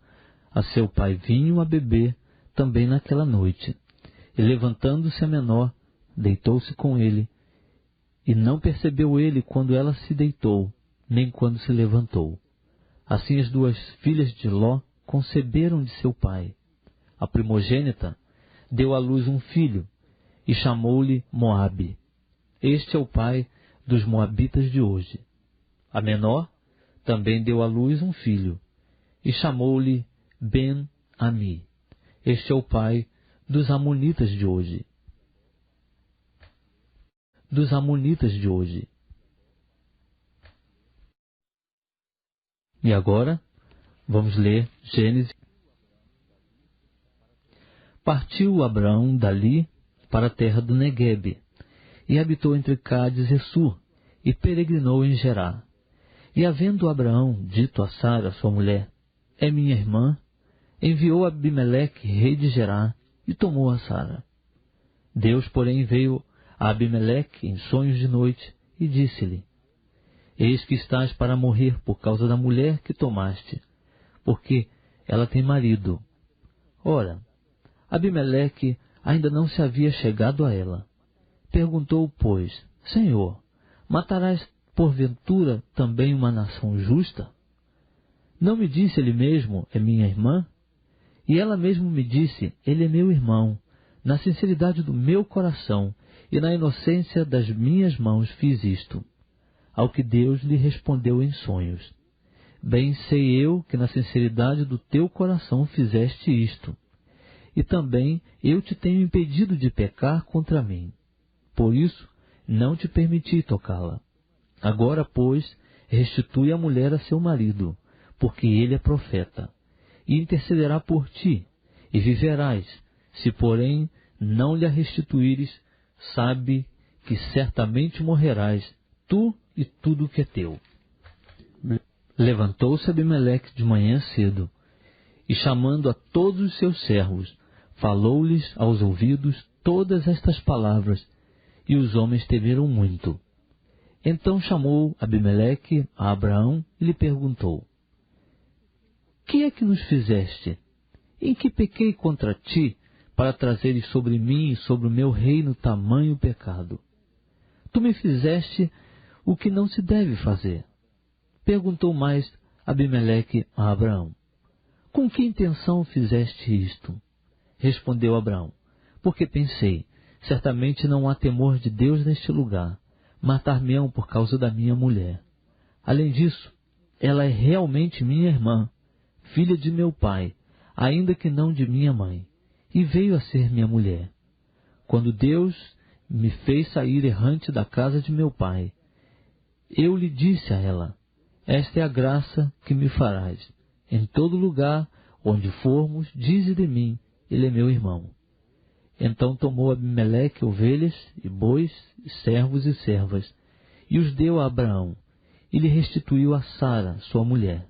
a seu pai vinho a beber também naquela noite. E levantando-se a menor, deitou-se com ele, e não percebeu ele quando ela se deitou, nem quando se levantou. Assim as 2 filhas de Ló conceberam de seu pai. A primogênita deu à luz um filho, e chamou-lhe Moabe. Este é o pai dos moabitas de hoje. A menor também deu à luz um filho, e chamou-lhe Ben-Ami. Este é o pai dos amonitas de hoje. dos amonitas de hoje. E agora, vamos ler Gênesis. Partiu Abraão dali para a terra do Neguebe, e habitou entre Cádiz e Sur, e peregrinou em Gerá. E havendo Abraão dito a Sara, sua mulher, é minha irmã, enviou Abimeleque, rei de Gerá, e tomou a Sara. Deus, porém, veio a Abimeleque em sonhos de noite, e disse-lhe, eis que estás para morrer por causa da mulher que tomaste, porque ela tem marido. Ora, Abimeleque ainda não se havia chegado a ela. Perguntou, pois, Senhor, matarás porventura também uma nação justa? Não me disse ele mesmo, é minha irmã? E ela mesmo me disse, ele é meu irmão. Na sinceridade do meu coração e na inocência das minhas mãos fiz isto. Ao que Deus lhe respondeu em sonhos, bem sei eu que na sinceridade do teu coração fizeste isto, e também eu te tenho impedido de pecar contra mim. Por isso, não te permiti tocá-la. Agora, pois, restitui a mulher a seu marido, porque ele é profeta, e intercederá por ti, e viverás. Se, porém, não lhe a restituíres, sabe que certamente morrerás, tu e tudo o que é teu. Levantou-se Abimeleque de manhã cedo, e chamando a todos os seus servos, falou-lhes aos ouvidos todas estas palavras, e os homens temeram muito. Então chamou Abimeleque a Abraão e lhe perguntou, que é que nos fizeste? Em que pequei contra ti, para trazeres sobre mim e sobre o meu reino tamanho pecado? Tu me fizeste o que não se deve fazer. Perguntou mais Abimeleque a Abraão, com que intenção fizeste isto? Respondeu Abraão, porque pensei, certamente não há temor de Deus neste lugar, matar-me-ão por causa da minha mulher. Além disso, ela é realmente minha irmã, filha de meu pai, ainda que não de minha mãe, e veio a ser minha mulher. Quando Deus me fez sair errante da casa de meu pai, eu lhe disse a ela, esta é a graça que me farás. Em todo lugar onde formos, dize de mim, ele é meu irmão. Então tomou Abimeleque ovelhas e bois, e servos e servas, e os deu a Abraão, e lhe restituiu a Sara, sua mulher.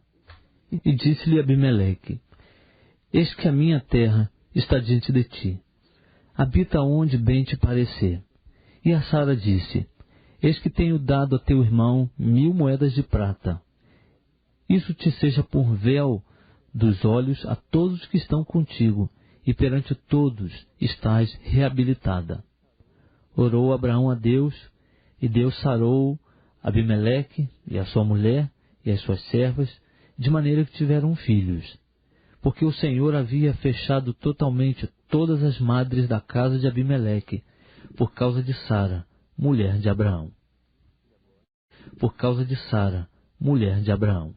E disse-lhe Abimeleque, eis que a minha terra está diante de ti, habita onde bem te parecer. E a Sara disse, eis que tenho dado a teu irmão 1000 moedas de prata. Isso te seja por véu dos olhos a todos que estão contigo, e perante todos estás reabilitada. Orou Abraão a Deus, e Deus sarou Abimeleque e a sua mulher e as suas servas, de maneira que tiveram filhos, porque o Senhor havia fechado totalmente todas as madres da casa de Abimeleque, por causa de Sara, mulher de Abraão. Por causa de Sara, mulher de Abraão.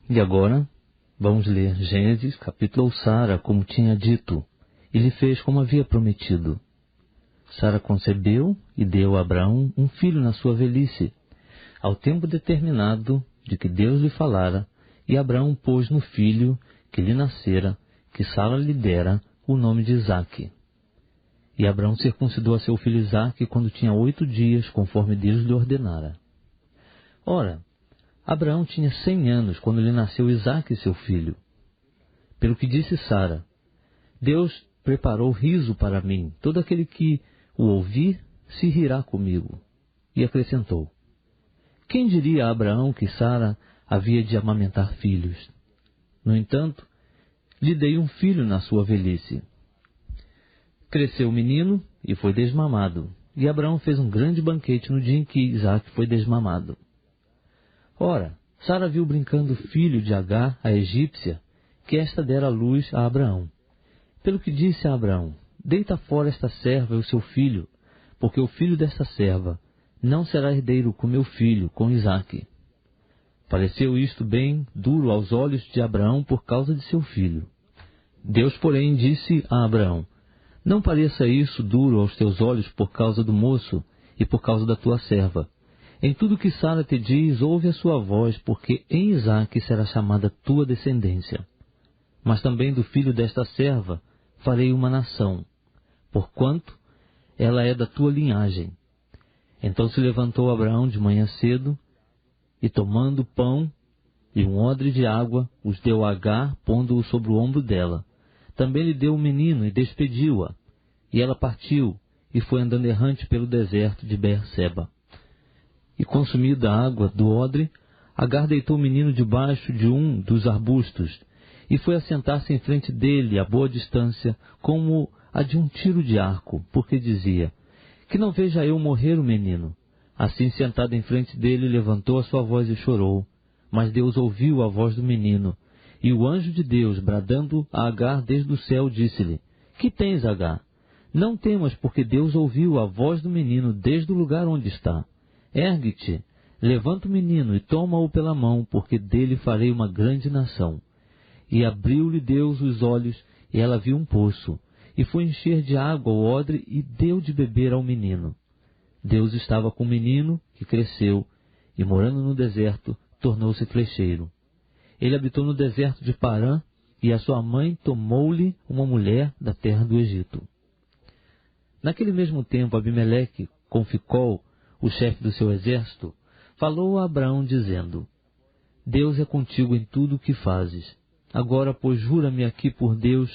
E agora, vamos ler Gênesis, capítulo Sara, como tinha dito, e lhe fez como havia prometido. Sara concebeu e deu a Abraão um filho na sua velhice, ao tempo determinado de que Deus lhe falara, e Abraão pôs no filho que lhe nascera, que Sara lhe dera, o nome de Isaque. E Abraão circuncidou a seu filho Isaque quando tinha 8 dias, conforme Deus lhe ordenara. Ora, Abraão tinha 100 anos quando lhe nasceu Isaque, seu filho. Pelo que disse Sara, Deus preparou riso para mim, todo aquele que o ouvir se rirá comigo. E acrescentou, quem diria a Abraão que Sara havia de amamentar filhos? No entanto, lhe dei um filho na sua velhice. Cresceu o menino e foi desmamado, e Abraão fez um grande banquete no dia em que Isaque foi desmamado. Ora, Sara viu brincando o filho de Agar, a egípcia, que esta dera à luz a Abraão. Pelo que disse a Abraão, deita fora esta serva e o seu filho, porque o filho desta serva não será herdeiro com meu filho, com Isaque. Pareceu isto bem duro aos olhos de Abraão por causa de seu filho. Deus, porém, disse a Abraão, Não pareça isso duro aos teus olhos por causa do moço e por causa da tua serva. Em tudo que Sara te diz, ouve a sua voz, porque em Isaque será chamada tua descendência. Mas também do filho desta serva farei uma nação, porquanto ela é da tua linhagem. Então se levantou Abraão de manhã cedo, e tomando pão e um odre de água, os deu a Agar, pondo-o sobre o ombro dela. Também lhe deu o menino e despediu-a. E ela partiu e foi andando errante pelo deserto de Beerseba. E consumida a água do odre, Agar deitou o menino debaixo de um dos arbustos e foi assentar-se em frente dele a boa distância, como a de um tiro de arco, porque dizia: que não veja eu morrer o menino. Assim, sentada em frente dele, levantou a sua voz e chorou. Mas Deus ouviu a voz do menino. E o anjo de Deus, bradando a Agar desde o céu, disse-lhe: que tens, Agar? Não temas, porque Deus ouviu a voz do menino desde o lugar onde está. Ergue-te, levanta o menino e toma-o pela mão, porque dele farei uma grande nação. E abriu-lhe Deus os olhos, e ela viu um poço, e foi encher de água o odre, e deu de beber ao menino. Deus estava com o menino, que cresceu, e morando no deserto, tornou-se flecheiro. Ele habitou no deserto de Parã, e a sua mãe tomou-lhe uma mulher da terra do Egito. Naquele mesmo tempo, Abimeleque, com Ficol, o chefe do seu exército, falou a Abraão, dizendo: Deus é contigo em tudo o que fazes. Agora, pois, jura-me aqui por Deus,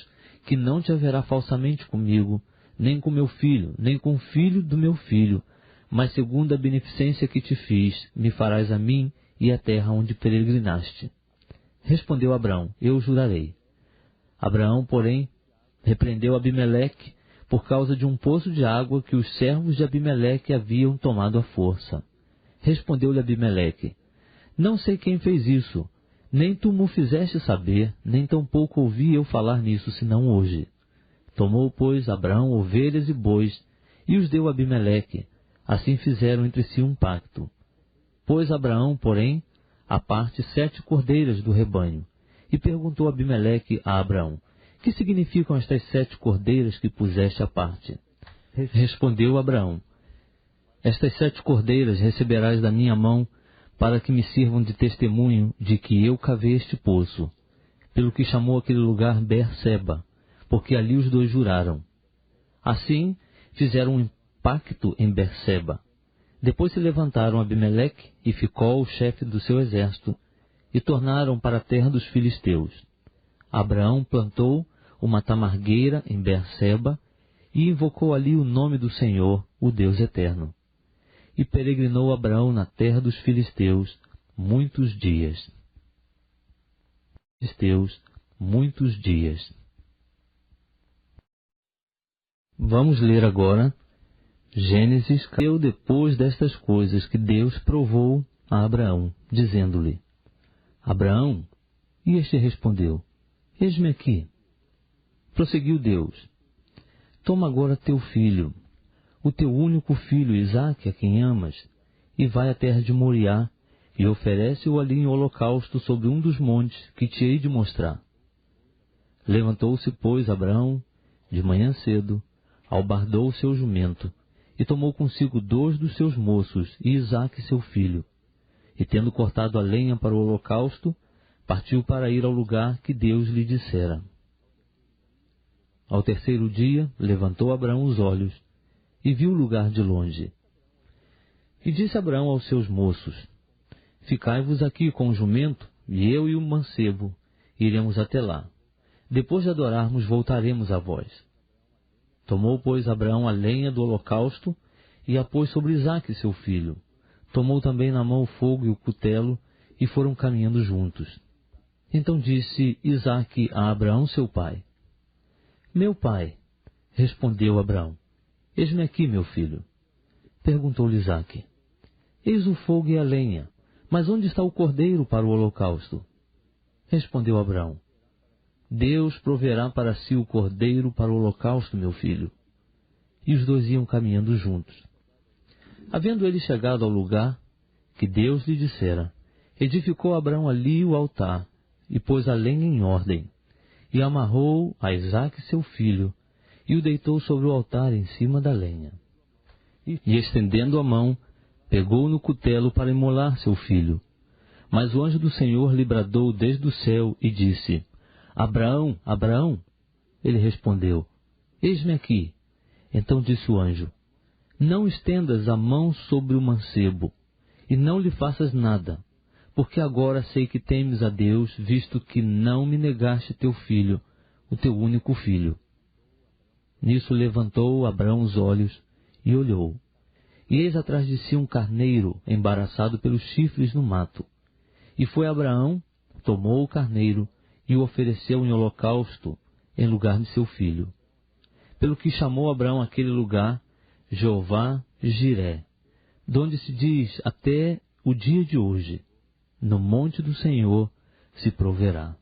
que não te haverá falsamente comigo, nem com meu filho, nem com o filho do meu filho, mas segundo a beneficência que te fiz, me farás a mim e a terra onde peregrinaste. Respondeu Abraão: eu jurarei. Abraão, porém, repreendeu Abimeleque por causa de um poço de água que os servos de Abimeleque haviam tomado à força. Respondeu-lhe Abimeleque: não sei quem fez isso, nem tu me fizeste saber, nem tampouco ouvi eu falar nisso, senão hoje. Tomou, pois, Abraão ovelhas e bois, e os deu a Abimeleque. Assim fizeram entre si um pacto. Pôs Abraão, porém, à parte 7 cordeiras do rebanho, e perguntou Abimeleque a Abraão: que significam estas 7 cordeiras que puseste à parte? Respondeu Abraão: estas 7 cordeiras receberás da minha mão, para que me sirvam de testemunho de que eu cavei este poço, pelo que chamou aquele lugar Beerseba, porque ali os dois juraram. Assim fizeram um pacto em Beerseba. Depois se levantaram Abimeleque e Ficol, o chefe do seu exército, e tornaram para a terra dos filisteus. Abraão plantou uma tamargueira em Beerseba e invocou ali o nome do Senhor, o Deus eterno. E peregrinou Abraão na terra dos filisteus muitos dias. Vamos ler agora Gênesis. Depois destas coisas que Deus provou a Abraão, dizendo-lhe: Abraão, e este respondeu: eis-me aqui. Prosseguiu Deus: toma agora teu filho, o teu único filho Isaque, a quem amas, e vai à terra de Moriá, e oferece-o ali em holocausto sobre um dos montes que te hei de mostrar. Levantou-se, pois, Abraão, de manhã cedo, albardou o seu jumento, e tomou consigo 2 dos seus moços e Isaque seu filho, e tendo cortado a lenha para o holocausto, partiu para ir ao lugar que Deus lhe dissera. Ao terceiro dia, levantou Abraão os olhos, e viu o lugar de longe. E disse Abraão aos seus moços: ficai-vos aqui com o jumento, e eu e o mancebo iremos até lá. Depois de adorarmos, voltaremos a vós. Tomou, pois, Abraão a lenha do holocausto, e a pôs sobre Isaque seu filho. Tomou também na mão o fogo e o cutelo, e foram caminhando juntos. Então disse Isaque a Abraão seu pai: meu pai. Respondeu Abraão: eis-me aqui, meu filho. Perguntou-lhe Isaque: eis o fogo e a lenha, mas onde está o cordeiro para o holocausto? Respondeu Abraão: Deus proverá para si o cordeiro para o holocausto, meu filho. E os dois iam caminhando juntos. Havendo ele chegado ao lugar que Deus lhe dissera, edificou Abraão ali o altar, e pôs a lenha em ordem, e amarrou a Isaque seu filho, e o deitou sobre o altar em cima da lenha. E estendendo a mão, pegou no cutelo para imolar seu filho. Mas o anjo do Senhor lhe bradou desde o céu e disse: Abraão, Abraão! Ele respondeu: Eis-me aqui. Então disse o anjo: Não estendas a mão sobre o mancebo, e não lhe faças nada, porque agora sei que temes a Deus, visto que não me negaste teu filho, o teu único filho. Nisso levantou Abraão os olhos e olhou, e eis atrás de si um carneiro embaraçado pelos chifres no mato. E foi Abraão, tomou o carneiro e o ofereceu em holocausto em lugar de seu filho. Pelo que chamou Abraão aquele lugar Jeová Jiré, donde se diz até o dia de hoje: no monte do Senhor se proverá.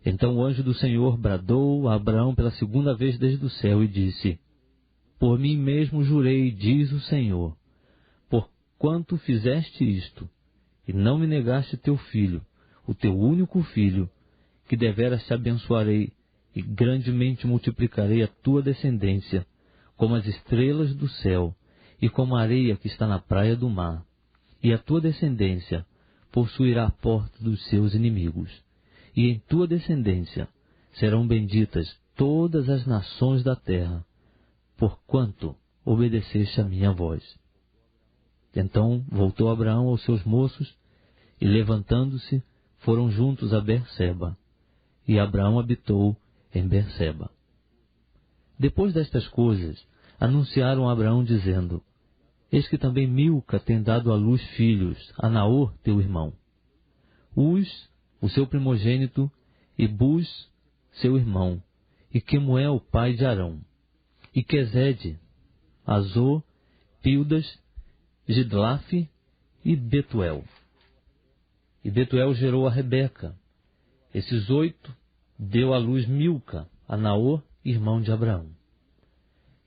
Então o anjo do Senhor bradou a Abraão pela segunda vez desde o céu e disse: Por mim mesmo jurei, diz o Senhor, porquanto fizeste isto, e não me negaste teu filho, o teu único filho, que deveras te abençoarei, e grandemente multiplicarei a tua descendência, como as estrelas do céu, e como a areia que está na praia do mar. E a tua descendência possuirá a porta dos seus inimigos. E em tua descendência serão benditas todas as nações da terra, porquanto obedeceste a minha voz. Então voltou Abraão aos seus moços, e levantando-se, foram juntos a Berseba. E Abraão habitou em Berseba. Depois destas coisas, anunciaram a Abraão, dizendo: Eis que também Milca tem dado à luz filhos a Naor, teu irmão. Uz, o seu primogênito, e Buz, seu irmão, e Quemuel, pai de Arão, e Quezede, Azor, Pildas, Gidlafe e Betuel. E Betuel gerou a Rebeca. Esses 8 deu à luz Milca, a Naor, irmão de Abraão.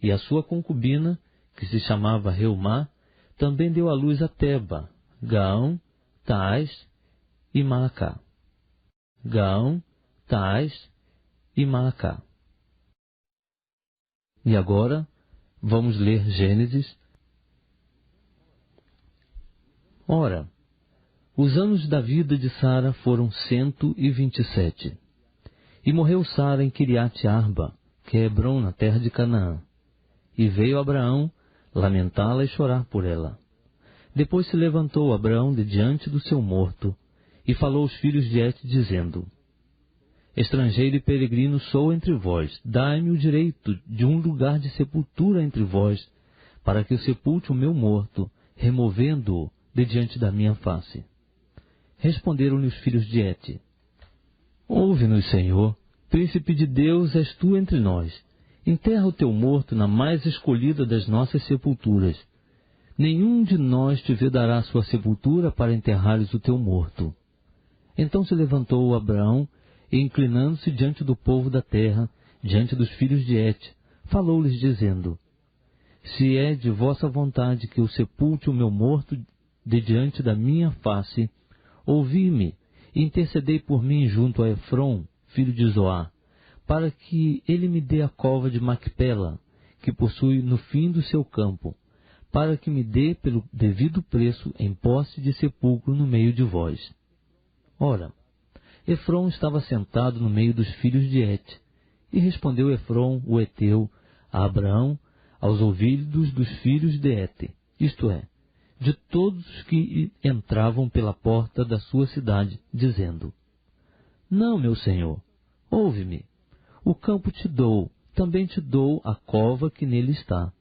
E a sua concubina, que se chamava Reumá, também deu à luz a Teba, Gaão, Taás e Maacá. Gaão, Taás e Maacá. E agora, vamos ler Gênesis. Ora, os anos da vida de Sara foram 127. E morreu Sara em Quiriate Arba, que é Hebrom, na terra de Canaã. E veio Abraão lamentá-la e chorar por ela. Depois se levantou Abraão de diante do seu morto, e falou aos filhos de Et, dizendo: Estrangeiro e peregrino sou entre vós, dai-me o direito de um lugar de sepultura entre vós, para que eu sepulte o meu morto, removendo-o de diante da minha face. Responderam-lhe os filhos de Et: Ouve-nos, Senhor, príncipe de Deus és tu entre nós. Enterra o teu morto na mais escolhida das nossas sepulturas. Nenhum de nós te vedará sua sepultura para enterrares o teu morto. Então se levantou Abraão, e inclinando-se diante do povo da terra, diante dos filhos de Et, falou-lhes dizendo: Se é de vossa vontade que eu sepulte o meu morto de diante da minha face, ouvi-me e intercedei por mim junto a Efrom, filho de Zoar, para que ele me dê a cova de Macpela, que possui no fim do seu campo, para que me dê pelo devido preço em posse de sepulcro no meio de vós. Ora, Efrom estava sentado no meio dos filhos de Et, e respondeu Efrom, o Eteu, a Abraão, aos ouvidos dos filhos de Et, isto é, de todos os que entravam pela porta da sua cidade, dizendo: Não, meu senhor, ouve-me. O campo te dou, também te dou a cova que nele está.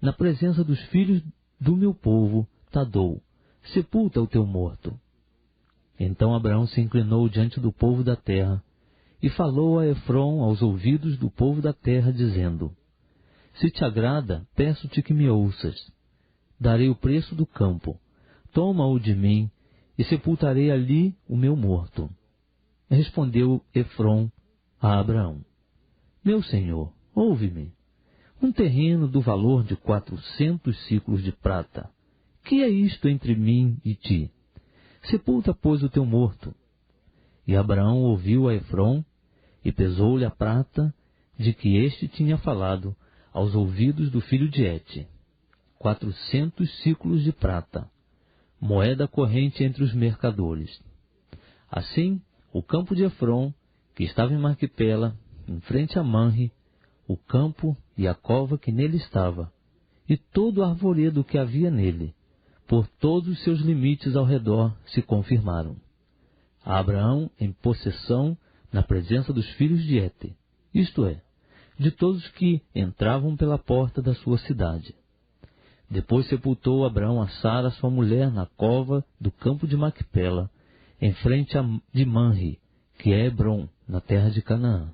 Na presença dos filhos do meu povo, te dou. Sepulta o teu morto. Então Abraão se inclinou diante do povo da terra, e falou a Efrom aos ouvidos do povo da terra, dizendo: Se te agrada, peço-te que me ouças. Darei o preço do campo, toma-o de mim, e sepultarei ali o meu morto. Respondeu Efrom a Abraão: Meu senhor, ouve-me. Um terreno do valor de 400 siclos de prata. Que é isto entre mim e ti? Sepulta, pois, o teu morto. E Abraão ouviu a Efrom, e pesou-lhe a prata, de que este tinha falado aos ouvidos do filho de Hete, 400 ciclos de prata, moeda corrente entre os mercadores. Assim, o campo de Efron, que estava em Macpela, em frente a Manre, o campo e a cova que nele estava, e todo o arvoredo que havia nele, por todos os seus limites ao redor, se confirmaram. A Abraão em possessão na presença dos filhos de Hete, isto é, de todos que entravam pela porta da sua cidade. Depois sepultou Abraão a Sara, sua mulher, na cova do campo de Macpela, em frente de Manre, que é Hebron, na terra de Canaã.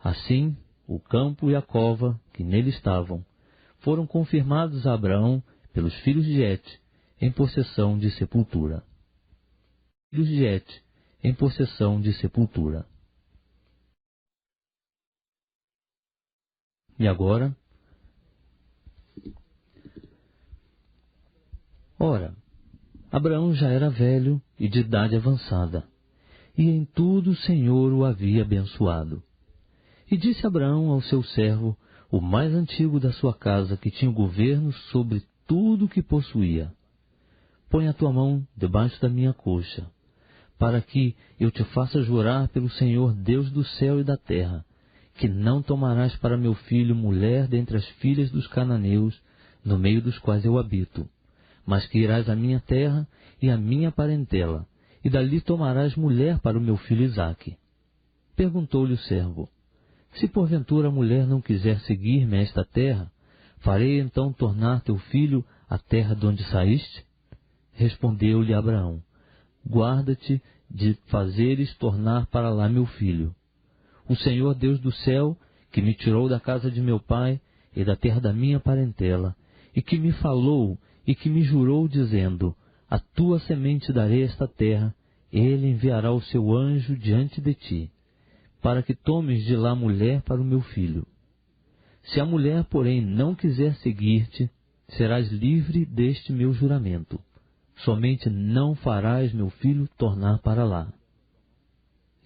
Assim, o campo e a cova que nele estavam foram confirmados a Abraão pelos filhos de Hete em possessão de sepultura. Filhos de Hete em possessão de sepultura. E agora? Ora, Abraão já era velho e de idade avançada, e em tudo o Senhor o havia abençoado. E disse Abraão ao seu servo, o mais antigo da sua casa, que tinha o governo sobre tudo o que possuía: põe a tua mão debaixo da minha coxa, para que eu te faça jurar pelo Senhor Deus do céu e da terra, que não tomarás para meu filho mulher dentre as filhas dos cananeus, no meio dos quais eu habito, mas que irás à minha terra e à minha parentela, e dali tomarás mulher para o meu filho Isaque. Perguntou-lhe o servo: se porventura a mulher não quiser seguir-me a esta terra, farei então tornar teu filho à terra de onde saíste? Respondeu-lhe Abraão: guarda-te de fazeres tornar para lá meu filho. O Senhor Deus do céu, que me tirou da casa de meu pai e da terra da minha parentela, e que me falou e que me jurou, dizendo: a tua semente darei esta terra, ele enviará o seu anjo diante de ti, para que tomes de lá mulher para o meu filho. Se a mulher, porém, não quiser seguir-te, serás livre deste meu juramento. Somente não farás meu filho tornar para lá.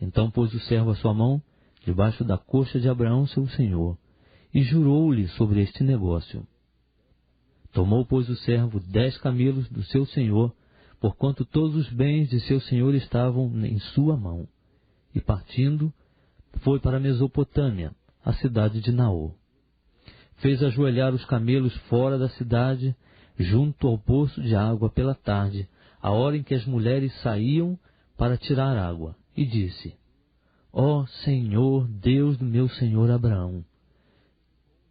Então pôs o servo a sua mão debaixo da coxa de Abraão, seu senhor, e jurou-lhe sobre este negócio. Tomou, pois, o servo 10 camelos do seu senhor, porquanto todos os bens de seu senhor estavam em sua mão, e partindo, foi para a Mesopotâmia, a cidade de Naor. Fez ajoelhar os camelos fora da cidade, junto ao poço de água pela tarde, a hora em que as mulheres saíam para tirar água, e disse: ó Senhor, Deus do meu senhor Abraão,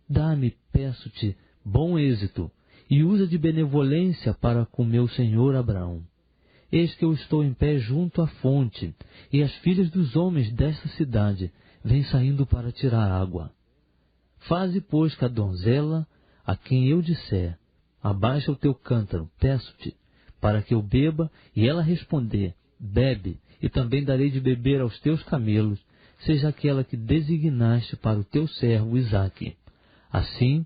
dá-me, peço-te, bom êxito, e usa de benevolência para com meu senhor Abraão. Eis que eu estou em pé junto à fonte, e as filhas dos homens desta cidade vêm saindo para tirar água. Faze, pois, que a donzela, a quem eu disser: abaixa o teu cântaro, peço-te, para que eu beba, e ela responder: bebe, e também darei de beber aos teus camelos, seja aquela que designaste para o teu servo Isaque. Assim,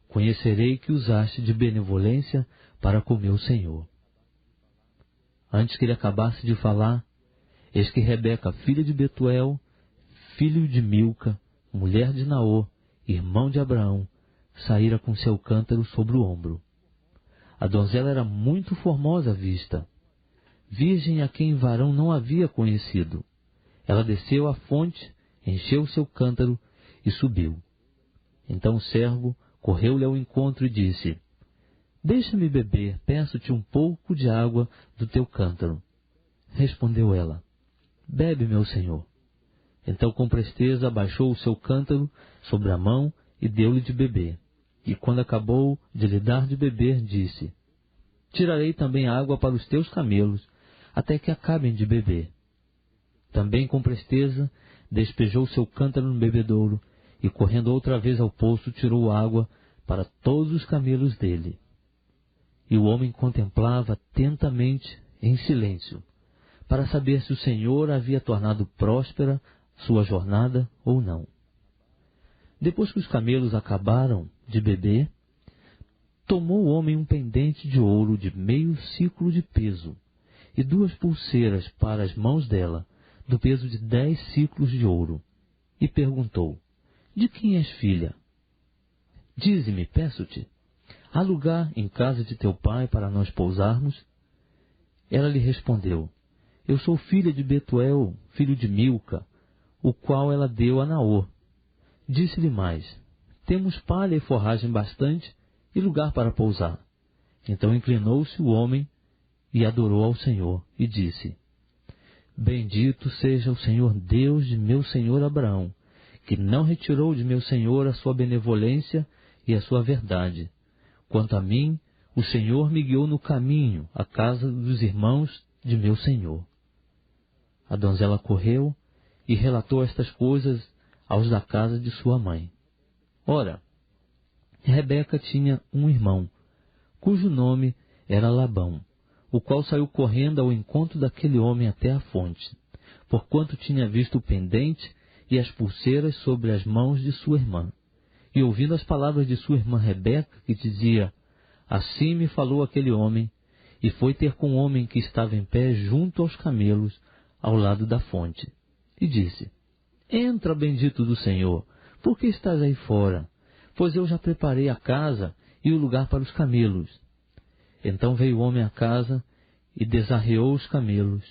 conhecerei que usaste de benevolência para com meu senhor. Antes que ele acabasse de falar, eis que Rebeca, filha de Betuel, filho de Milca, mulher de Naor, irmão de Abraão, saíra com seu cântaro sobre o ombro. A donzela era muito formosa à vista, virgem a quem varão não havia conhecido. Ela desceu à fonte, encheu o seu cântaro e subiu. Então o servo correu-lhe ao encontro e disse: deixa-me beber, peço-te um pouco de água do teu cântaro. Respondeu ela: bebe, meu senhor. Então com presteza abaixou o seu cântaro sobre a mão e deu-lhe de beber. E quando acabou de lhe dar de beber, disse: tirarei também água para os teus camelos, até que acabem de beber. Também com presteza despejou seu cântaro no bebedouro, e correndo outra vez ao poço, tirou água para todos os camelos dele. E o homem contemplava atentamente, em silêncio, para saber se o Senhor havia tornado próspera sua jornada ou não. Depois que os camelos acabaram de beber, tomou o homem um pendente de ouro de meio siclo de peso, e 2 pulseiras para as mãos dela, do peso de 10 siclos de ouro, e perguntou: de quem és filha? Dize-me, peço-te, há lugar em casa de teu pai para nós pousarmos? Ela lhe respondeu, eu sou filha de Betuel, filho de Milca, o qual ela deu a Naor. Disse-lhe mais, temos palha e forragem bastante e lugar para pousar. Então inclinou-se o homem e adorou ao Senhor, e disse, bendito seja o Senhor Deus de meu senhor Abraão, que não retirou de meu senhor a sua benevolência e a sua verdade. Quanto a mim, o Senhor me guiou no caminho, à casa dos irmãos de meu senhor. A donzela correu e relatou estas coisas aos da casa de sua mãe. Ora, Rebeca tinha um irmão, cujo nome era Labão, o qual saiu correndo ao encontro daquele homem até a fonte, porquanto tinha visto o pendente e as pulseiras sobre as mãos de sua irmã. E ouvindo as palavras de sua irmã Rebeca, que dizia, assim me falou aquele homem, e foi ter com o homem que estava em pé junto aos camelos, ao lado da fonte. E disse, entra, bendito do Senhor, por que estás aí fora? Pois eu já preparei a casa e o lugar para os camelos. Então veio o homem à casa e desarreou os camelos.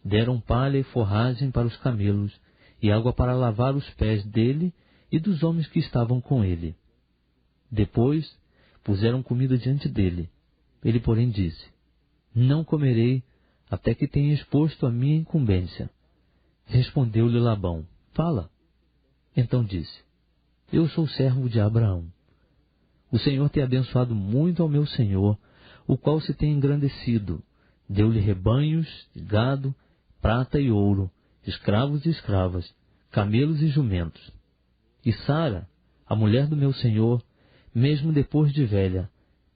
Deram palha e forragem para os camelos, e água para lavar os pés dele e dos homens que estavam com ele. Depois puseram comida diante dele. Ele, porém, disse, não comerei até que tenha exposto a minha incumbência. Respondeu-lhe Labão, fala. Então disse, eu sou servo de Abraão. O Senhor tem abençoado muito ao meu senhor, o qual se tem engrandecido. Deu-lhe rebanhos, gado, prata e ouro, escravos e escravas, camelos e jumentos. E Sara, a mulher do meu senhor, mesmo depois de velha,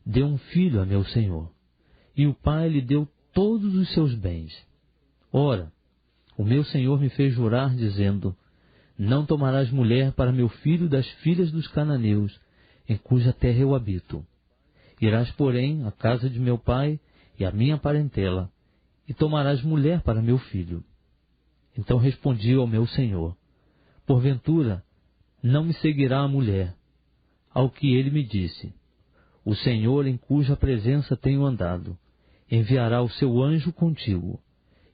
deu um filho a meu senhor. E o pai lhe deu todos os seus bens. Ora, o meu senhor me fez jurar, dizendo, não tomarás mulher para meu filho das filhas dos cananeus, em cuja terra eu habito. Irás, porém, à casa de meu pai e à minha parentela, e tomarás mulher para meu filho. Então respondi ao meu senhor, porventura, não me seguirá a mulher. Ao que ele me disse, o Senhor em cuja presença tenho andado, enviará o seu anjo contigo,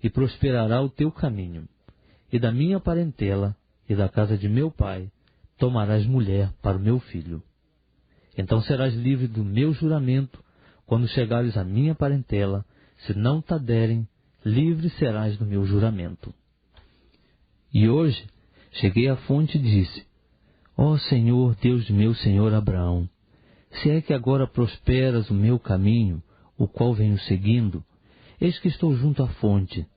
e prosperará o teu caminho, e da minha parentela e da casa de meu pai tomarás mulher para o meu filho. Então serás livre do meu juramento, quando chegares à minha parentela, se não te derem, livre serás do meu juramento. E hoje cheguei à fonte e disse, ó Senhor, Deus de meu senhor Abraão, se é que agora prosperas o meu caminho, o qual venho seguindo, eis que estou junto à fonte.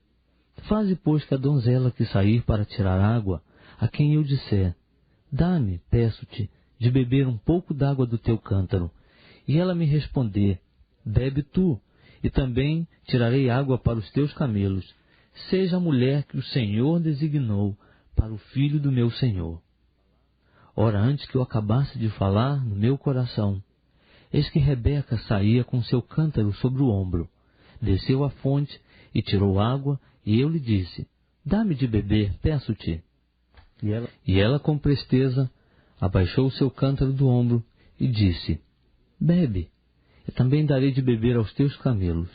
Faze, pois, que a donzela que sair para tirar água, a quem eu disser, dá-me, peço-te, de beber um pouco d'água do teu cântaro, e ela me responder, bebe tu, e também tirarei água para os teus camelos, seja a mulher que o Senhor designou para o filho do meu senhor. Ora, antes que eu acabasse de falar no meu coração, eis que Rebeca saía com seu cântaro sobre o ombro, desceu à fonte e tirou água, e eu lhe disse, dá-me de beber, peço-te. E ela com presteza abaixou o seu cântaro do ombro e disse, bebe, e também darei de beber aos teus camelos.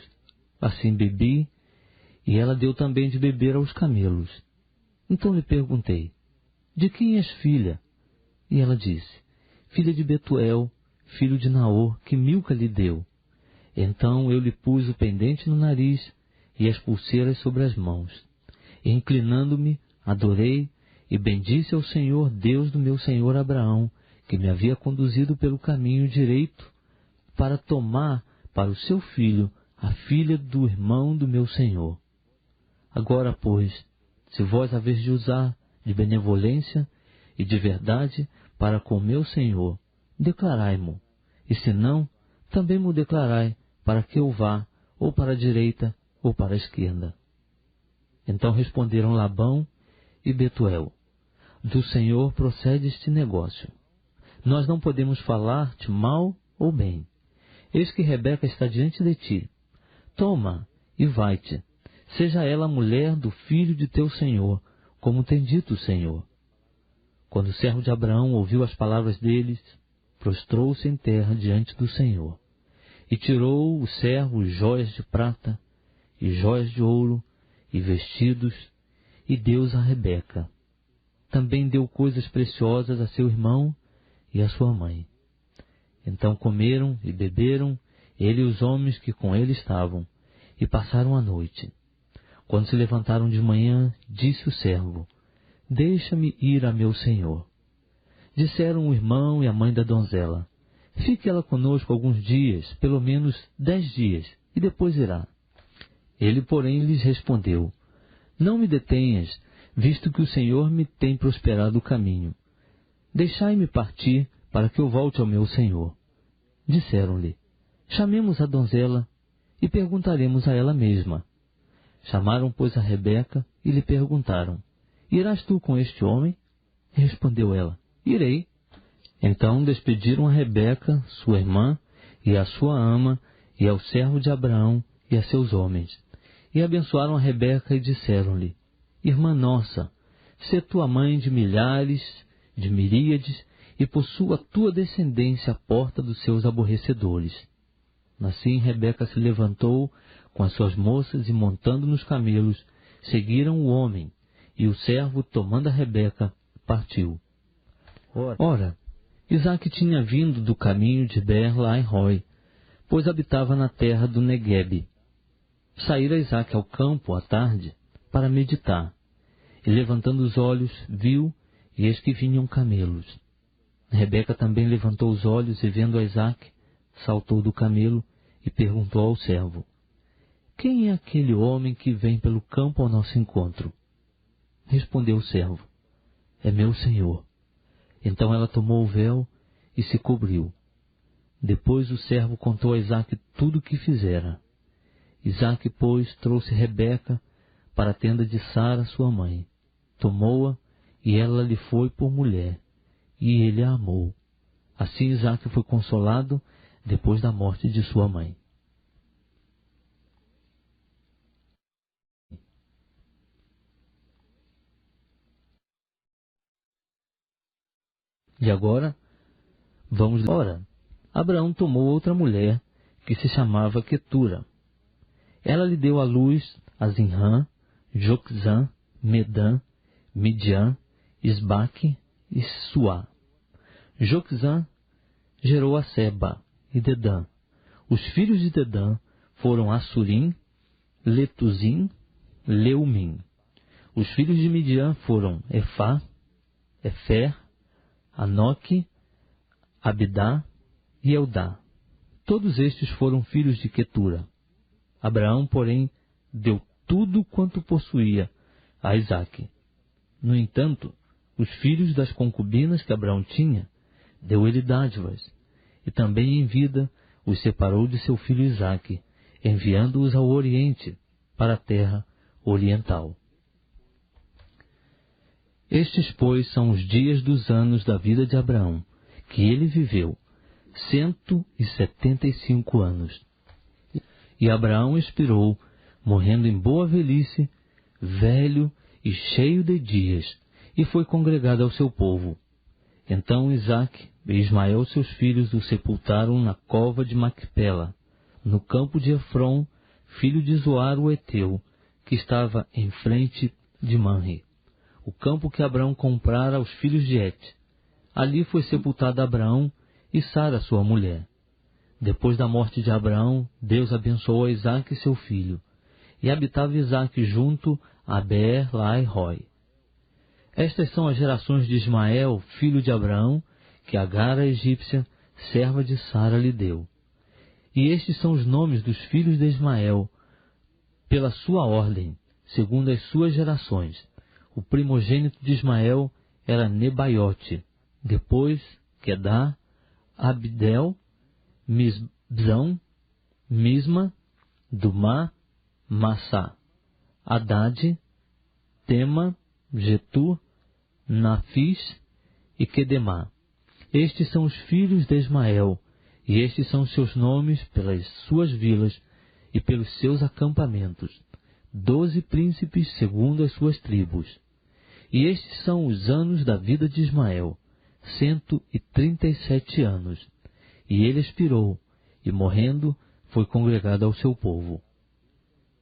Assim bebi, e ela deu também de beber aos camelos. Então lhe perguntei, de quem és filha? E ela disse, filha de Betuel, filho de Naor, que Milca lhe deu. Então eu lhe pus o pendente no nariz e as pulseiras sobre as mãos. E inclinando-me, adorei e bendisse ao Senhor, Deus do meu senhor Abraão, que me havia conduzido pelo caminho direito para tomar para o seu filho a filha do irmão do meu senhor. Agora, pois, se vós haveis de usar de benevolência e de verdade para com meu senhor, declarai-mo, e se não, também mo declarai, para que eu vá, ou para a direita, ou para a esquerda. Então responderam Labão e Betuel, do Senhor procede este negócio. Nós não podemos falar-te mal ou bem. Eis que Rebeca está diante de ti. Toma e vai-te. Seja ela a mulher do filho de teu senhor, como tem dito o Senhor. Quando o servo de Abraão ouviu as palavras deles, prostrou-se em terra diante do Senhor. E tirou o servo joias de prata, e joias de ouro, e vestidos, e deu-os a Rebeca. Também deu coisas preciosas a seu irmão e a sua mãe. Então comeram e beberam, ele e os homens que com ele estavam, e passaram a noite. Quando se levantaram de manhã, disse o servo: Deixa-me ir a meu senhor. Disseram o irmão e a mãe da donzela: Fique ela conosco alguns dias, pelo menos 10 dias, e depois irá. Ele, porém, lhes respondeu: Não me detenhas, visto que o Senhor me tem prosperado o caminho. Deixai-me partir, para que eu volte ao meu senhor. Disseram-lhe: Chamemos a donzela e perguntaremos a ela mesma. Chamaram, pois, a Rebeca e lhe perguntaram: Irás tu com este homem? Respondeu ela: Irei. Então despediram a Rebeca, sua irmã, e a sua ama, e ao servo de Abraão, e a seus homens. E abençoaram a Rebeca e disseram-lhe: Irmã nossa, sê tua mãe de milhares, de miríades, e possua tua descendência à porta dos seus aborrecedores. Assim Rebeca se levantou com as suas moças e, montando nos camelos, seguiram o homem, e o servo, tomando a Rebeca, partiu. Ora, Isaque tinha vindo do caminho de Beer-lahai-roi, pois habitava na terra do Neguebe. Saíra Isaque ao campo à tarde para meditar, e levantando os olhos, viu, e eis que vinham camelos. Rebeca também levantou os olhos e, vendo a Isaque, saltou do camelo e perguntou ao servo: Quem é aquele homem que vem pelo campo ao nosso encontro? Respondeu o servo: É meu senhor. Então ela tomou o véu e se cobriu. Depois o servo contou a Isaque tudo o que fizera. Isaque, pois, trouxe Rebeca para a tenda de Sara, sua mãe. Tomou-a, e ela lhe foi por mulher, e ele a amou. Assim Isaque foi consolado depois da morte de sua mãe. E agora, vamos... Ora, Abraão tomou outra mulher, que se chamava Quetura. Ela lhe deu à luz a Zinrã, Joquzã, Medã, Midian, Isbaque e Suá. Joquzã gerou a Seba e Dedã. Os filhos de Dedã foram Assurim, Letuzim, Leumim. Os filhos de Midian foram Efá, Efer, Anoque, Abidá e Eudá. Todos estes foram filhos de Quetura. Abraão, porém, deu tudo quanto possuía a Isaque. No entanto, os filhos das concubinas que Abraão tinha, deu ele dádivas, e também em vida os separou de seu filho Isaque, enviando-os ao oriente, para a terra oriental. Estes, pois, são os dias dos anos da vida de Abraão, que ele viveu, 175 anos. E Abraão expirou, morrendo em boa velhice, velho e cheio de dias, e foi congregado ao seu povo. Então Isaque e Ismael, seus filhos, o sepultaram na cova de Macpela, no campo de Efron, filho de Zoar o Eteu, que estava em frente de Manre, o campo que Abraão comprara aos filhos de Et. Ali foi sepultado Abraão e Sara, sua mulher. Depois da morte de Abraão, Deus abençoou a Isaque, seu filho, e habitava Isaque junto a Beer-lahai-roi. Estas são as gerações de Ismael, filho de Abraão, que Agar, a egípcia, serva de Sara, lhe deu. E estes são os nomes dos filhos de Ismael, pela sua ordem, segundo as suas gerações. O primogênito de Ismael era Nebaiote, depois Quedá, Abdel, Misbzão, Misma, Dumá, Massá, Haddad, Tema, Getur, Nafis e Quedemá. Estes são os filhos de Ismael, e estes são os seus nomes pelas suas vilas e pelos seus acampamentos, 12 príncipes segundo as suas tribos. E estes são os anos da vida de Ismael, 137 anos. E ele expirou, e morrendo, foi congregado ao seu povo.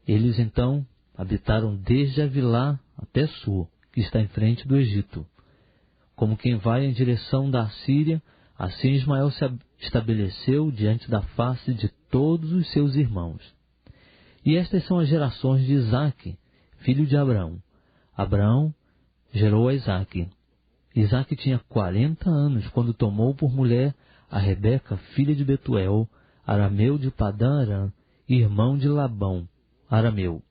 Eles então habitaram desde Avilá até Sur, que está em frente do Egito. Como quem vai em direção da Assíria, assim Ismael se estabeleceu diante da face de todos os seus irmãos. E estas são as gerações de Isaque, filho de Abraão. Abraão gerou a Isaque. Isaque tinha 40 anos quando tomou por mulher a Rebeca, filha de Betuel, arameu de Padã Arã, irmão de Labão, arameu.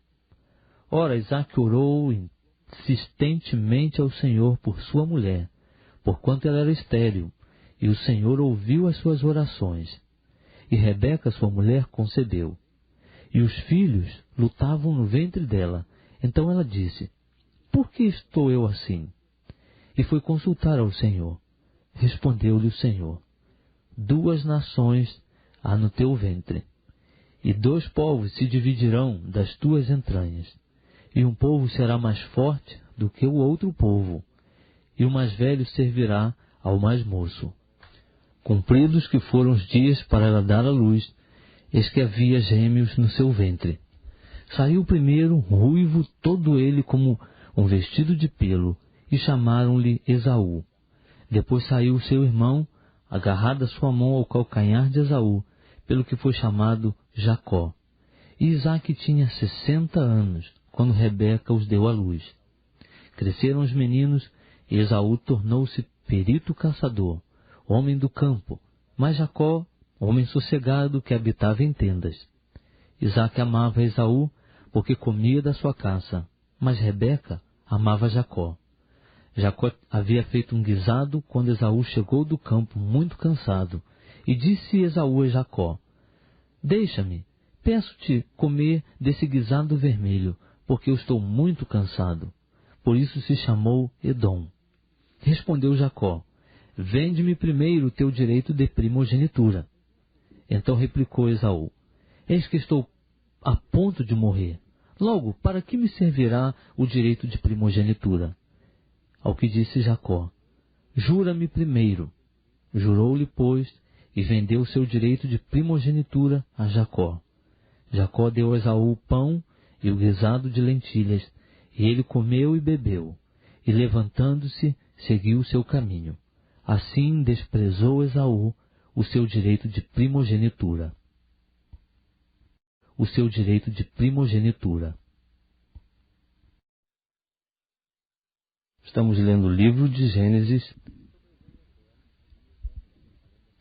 Ora, Isaque orou insistentemente ao Senhor por sua mulher, porquanto ela era estéril, e o Senhor ouviu as suas orações. E Rebeca, sua mulher, concebeu. E os filhos lutavam no ventre dela. Então ela disse: por que estou eu assim? E foi consultar ao Senhor. Respondeu-lhe o Senhor: 2 nações há no teu ventre, e 2 povos se dividirão das tuas entranhas, e um povo será mais forte do que o outro povo, e o mais velho servirá ao mais moço. Cumpridos que foram os dias para ela dar à luz, eis que havia gêmeos no seu ventre. Saiu o primeiro, ruivo, todo ele como um vestido de pelo, e chamaram-lhe Esaú. Depois saiu o seu irmão, agarrada sua mão ao calcanhar de Esaú, pelo que foi chamado Jacó. E Isaque tinha 60 anos, quando Rebeca os deu à luz. Cresceram os meninos, e Esaú tornou-se perito caçador, homem do campo, mas Jacó, homem sossegado que habitava em tendas. Isaque amava Esaú, porque comia da sua caça, mas Rebeca amava Jacó. Jacó havia feito um guisado quando Esaú chegou do campo muito cansado, e disse Esaú a Jacó: deixa-me, peço-te comer desse guisado vermelho, porque eu estou muito cansado. Por isso se chamou Edom. Respondeu Jacó: vende-me primeiro o teu direito de primogenitura. Então replicou Esaú: eis que estou a ponto de morrer. Logo, para que me servirá o direito de primogenitura? Ao que disse Jacó: jura-me primeiro. Jurou-lhe, pois, e vendeu o seu direito de primogenitura a Jacó. Jacó deu a Esaú o pão e o guisado de lentilhas, e ele comeu e bebeu, e levantando-se, seguiu o seu caminho. Assim desprezou Esaú o seu direito de primogenitura. O seu direito de primogenitura. Estamos lendo o livro de Gênesis.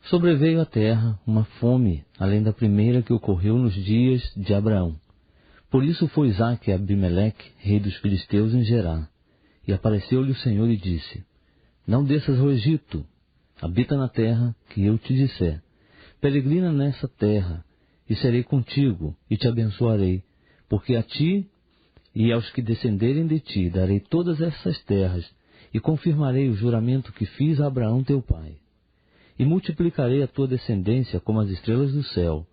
Sobreveio à terra uma fome, além da primeira que ocorreu nos dias de Abraão. Por isso foi Isaque a Abimeleque, rei dos filisteus, em Gerar. E apareceu-lhe o Senhor e disse: não desças ao Egito, habita na terra que eu te disser. Peregrina nessa terra, e serei contigo, e te abençoarei, porque a ti e aos que descenderem de ti darei todas essas terras, e confirmarei o juramento que fiz a Abraão teu pai. E multiplicarei a tua descendência como as estrelas do céu,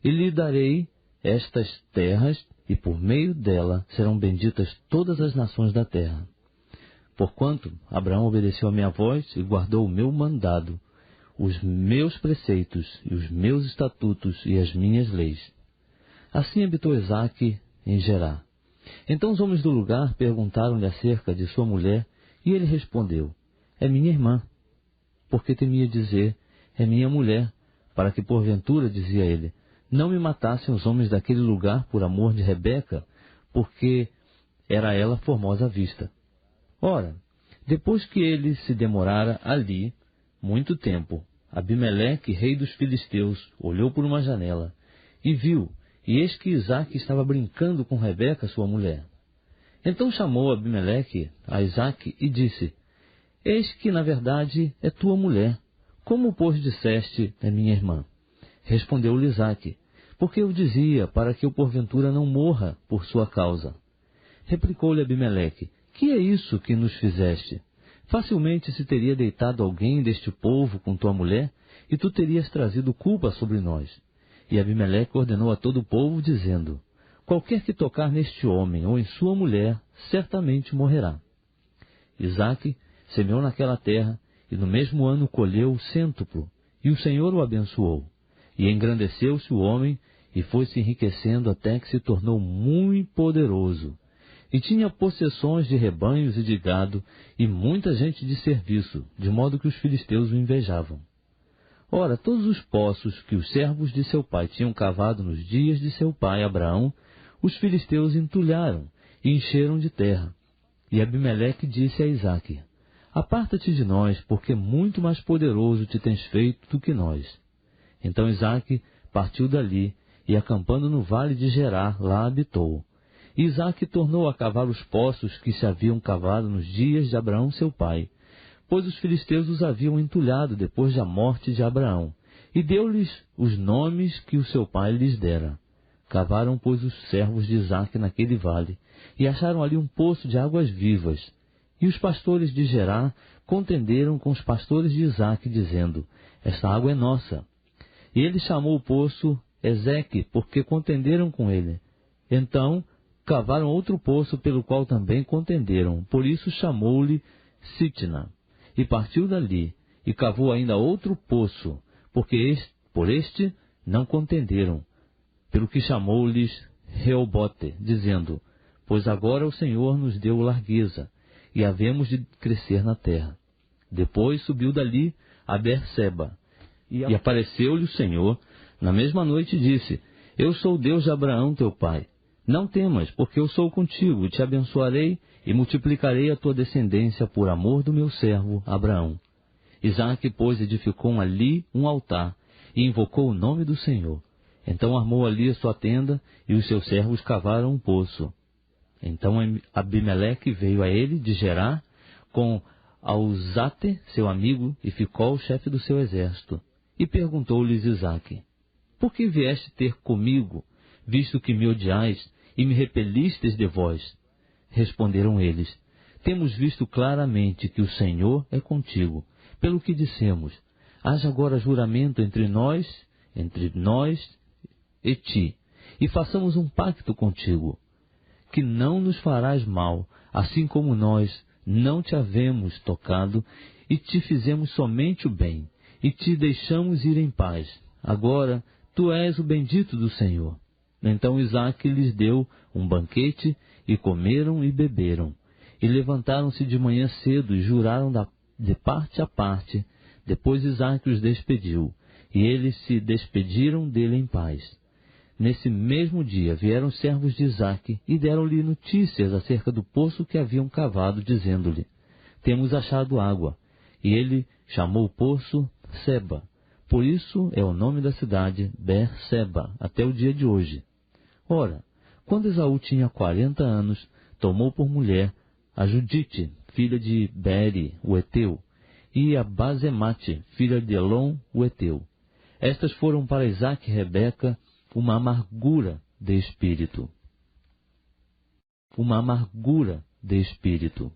e lhe darei estas terras, e por meio dela serão benditas todas as nações da terra. Porquanto Abraão obedeceu a minha voz e guardou o meu mandado, os meus preceitos e os meus estatutos e as minhas leis. Assim habitou Isaque em Gerar. Então os homens do lugar perguntaram-lhe acerca de sua mulher, e ele respondeu: é minha irmã. Porque temia dizer: é minha mulher, para que porventura, dizia ele, não me matassem os homens daquele lugar por amor de Rebeca, porque era ela formosa à vista. Ora, depois que ele se demorara ali muito tempo, Abimeleque, rei dos filisteus, olhou por uma janela e viu, e eis que Isaque estava brincando com Rebeca, sua mulher. Então chamou Abimeleque a Isaque e disse: eis que, na verdade, é tua mulher. Como, pois, disseste, é minha irmã? Respondeu-lhe Isaque: porque eu dizia, para que eu porventura não morra por sua causa. Replicou-lhe Abimeleque: que é isso que nos fizeste? Facilmente se teria deitado alguém deste povo com tua mulher, e tu terias trazido culpa sobre nós. E Abimeleque ordenou a todo o povo, dizendo: qualquer que tocar neste homem ou em sua mulher, certamente morrerá. Isaque semeou naquela terra, e no mesmo ano colheu o cêntuplo, e o Senhor o abençoou. E engrandeceu-se o homem, e foi se enriquecendo até que se tornou muito poderoso. E tinha possessões de rebanhos e de gado, e muita gente de serviço, de modo que os filisteus o invejavam. Ora, todos os poços que os servos de seu pai tinham cavado nos dias de seu pai Abraão, os filisteus entulharam e encheram de terra. E Abimeleque disse a Isaque: Aparta-te de nós, porque muito mais poderoso te tens feito do que nós. Então Isaque partiu dali, e acampando no vale de Gerar, lá habitou. E Isaque tornou a cavar os poços que se haviam cavado nos dias de Abraão seu pai, pois os filisteus os haviam entulhado depois da morte de Abraão, e deu-lhes os nomes que o seu pai lhes dera. Cavaram, pois, os servos de Isaque naquele vale, e acharam ali um poço de águas vivas. E os pastores de Gerar contenderam com os pastores de Isaque, dizendo: Esta água é nossa. E ele chamou o poço Ezeque, porque contenderam com ele. Então cavaram outro poço, pelo qual também contenderam, por isso chamou-lhe Sitna. E partiu dali, e cavou ainda outro poço, porque por este não contenderam, pelo que chamou-lhes Reobote, dizendo: Pois agora o Senhor nos deu largueza, e havemos de crescer na terra. Depois subiu dali a Berseba, e apareceu-lhe o Senhor na mesma noite, e disse: Eu sou o Deus de Abraão teu pai. Não temas, porque eu sou contigo, e te abençoarei, e multiplicarei a tua descendência por amor do meu servo Abraão. Isaque, pois, edificou ali um altar, e invocou o nome do Senhor. Então armou ali a sua tenda, e os seus servos cavaram um poço. Então Abimeleque veio a ele de Gerar, com Auzate, seu amigo, e Ficol, chefe do seu exército. E perguntou-lhes Isaque: Por que vieste ter comigo, visto que me odiais, e me repelistes de vós? Responderam eles: Temos visto claramente que o Senhor é contigo, pelo que dissemos: Haja agora juramento entre nós e ti, e façamos um pacto contigo, que não nos farás mal, assim como nós não te havemos tocado, e te fizemos somente o bem, e te deixamos ir em paz. Agora tu és o bendito do Senhor. Então Isaque lhes deu um banquete, e comeram e beberam. E levantaram-se de manhã cedo, e juraram de parte a parte. Depois Isaque os despediu, e eles se despediram dele em paz. Nesse mesmo dia vieram os servos de Isaque, e deram-lhe notícias acerca do poço que haviam cavado, dizendo-lhe: Temos achado água. E ele chamou o poço Seba. Por isso é o nome da cidade Berseba, até o dia de hoje. Ora, quando Esaú tinha 40 anos, tomou por mulher a Judite, filha de Beeri, o Eteu, e a Basemate, filha de Elon, o Eteu. Estas foram para Isaque e Rebeca uma amargura de espírito. Uma amargura de espírito.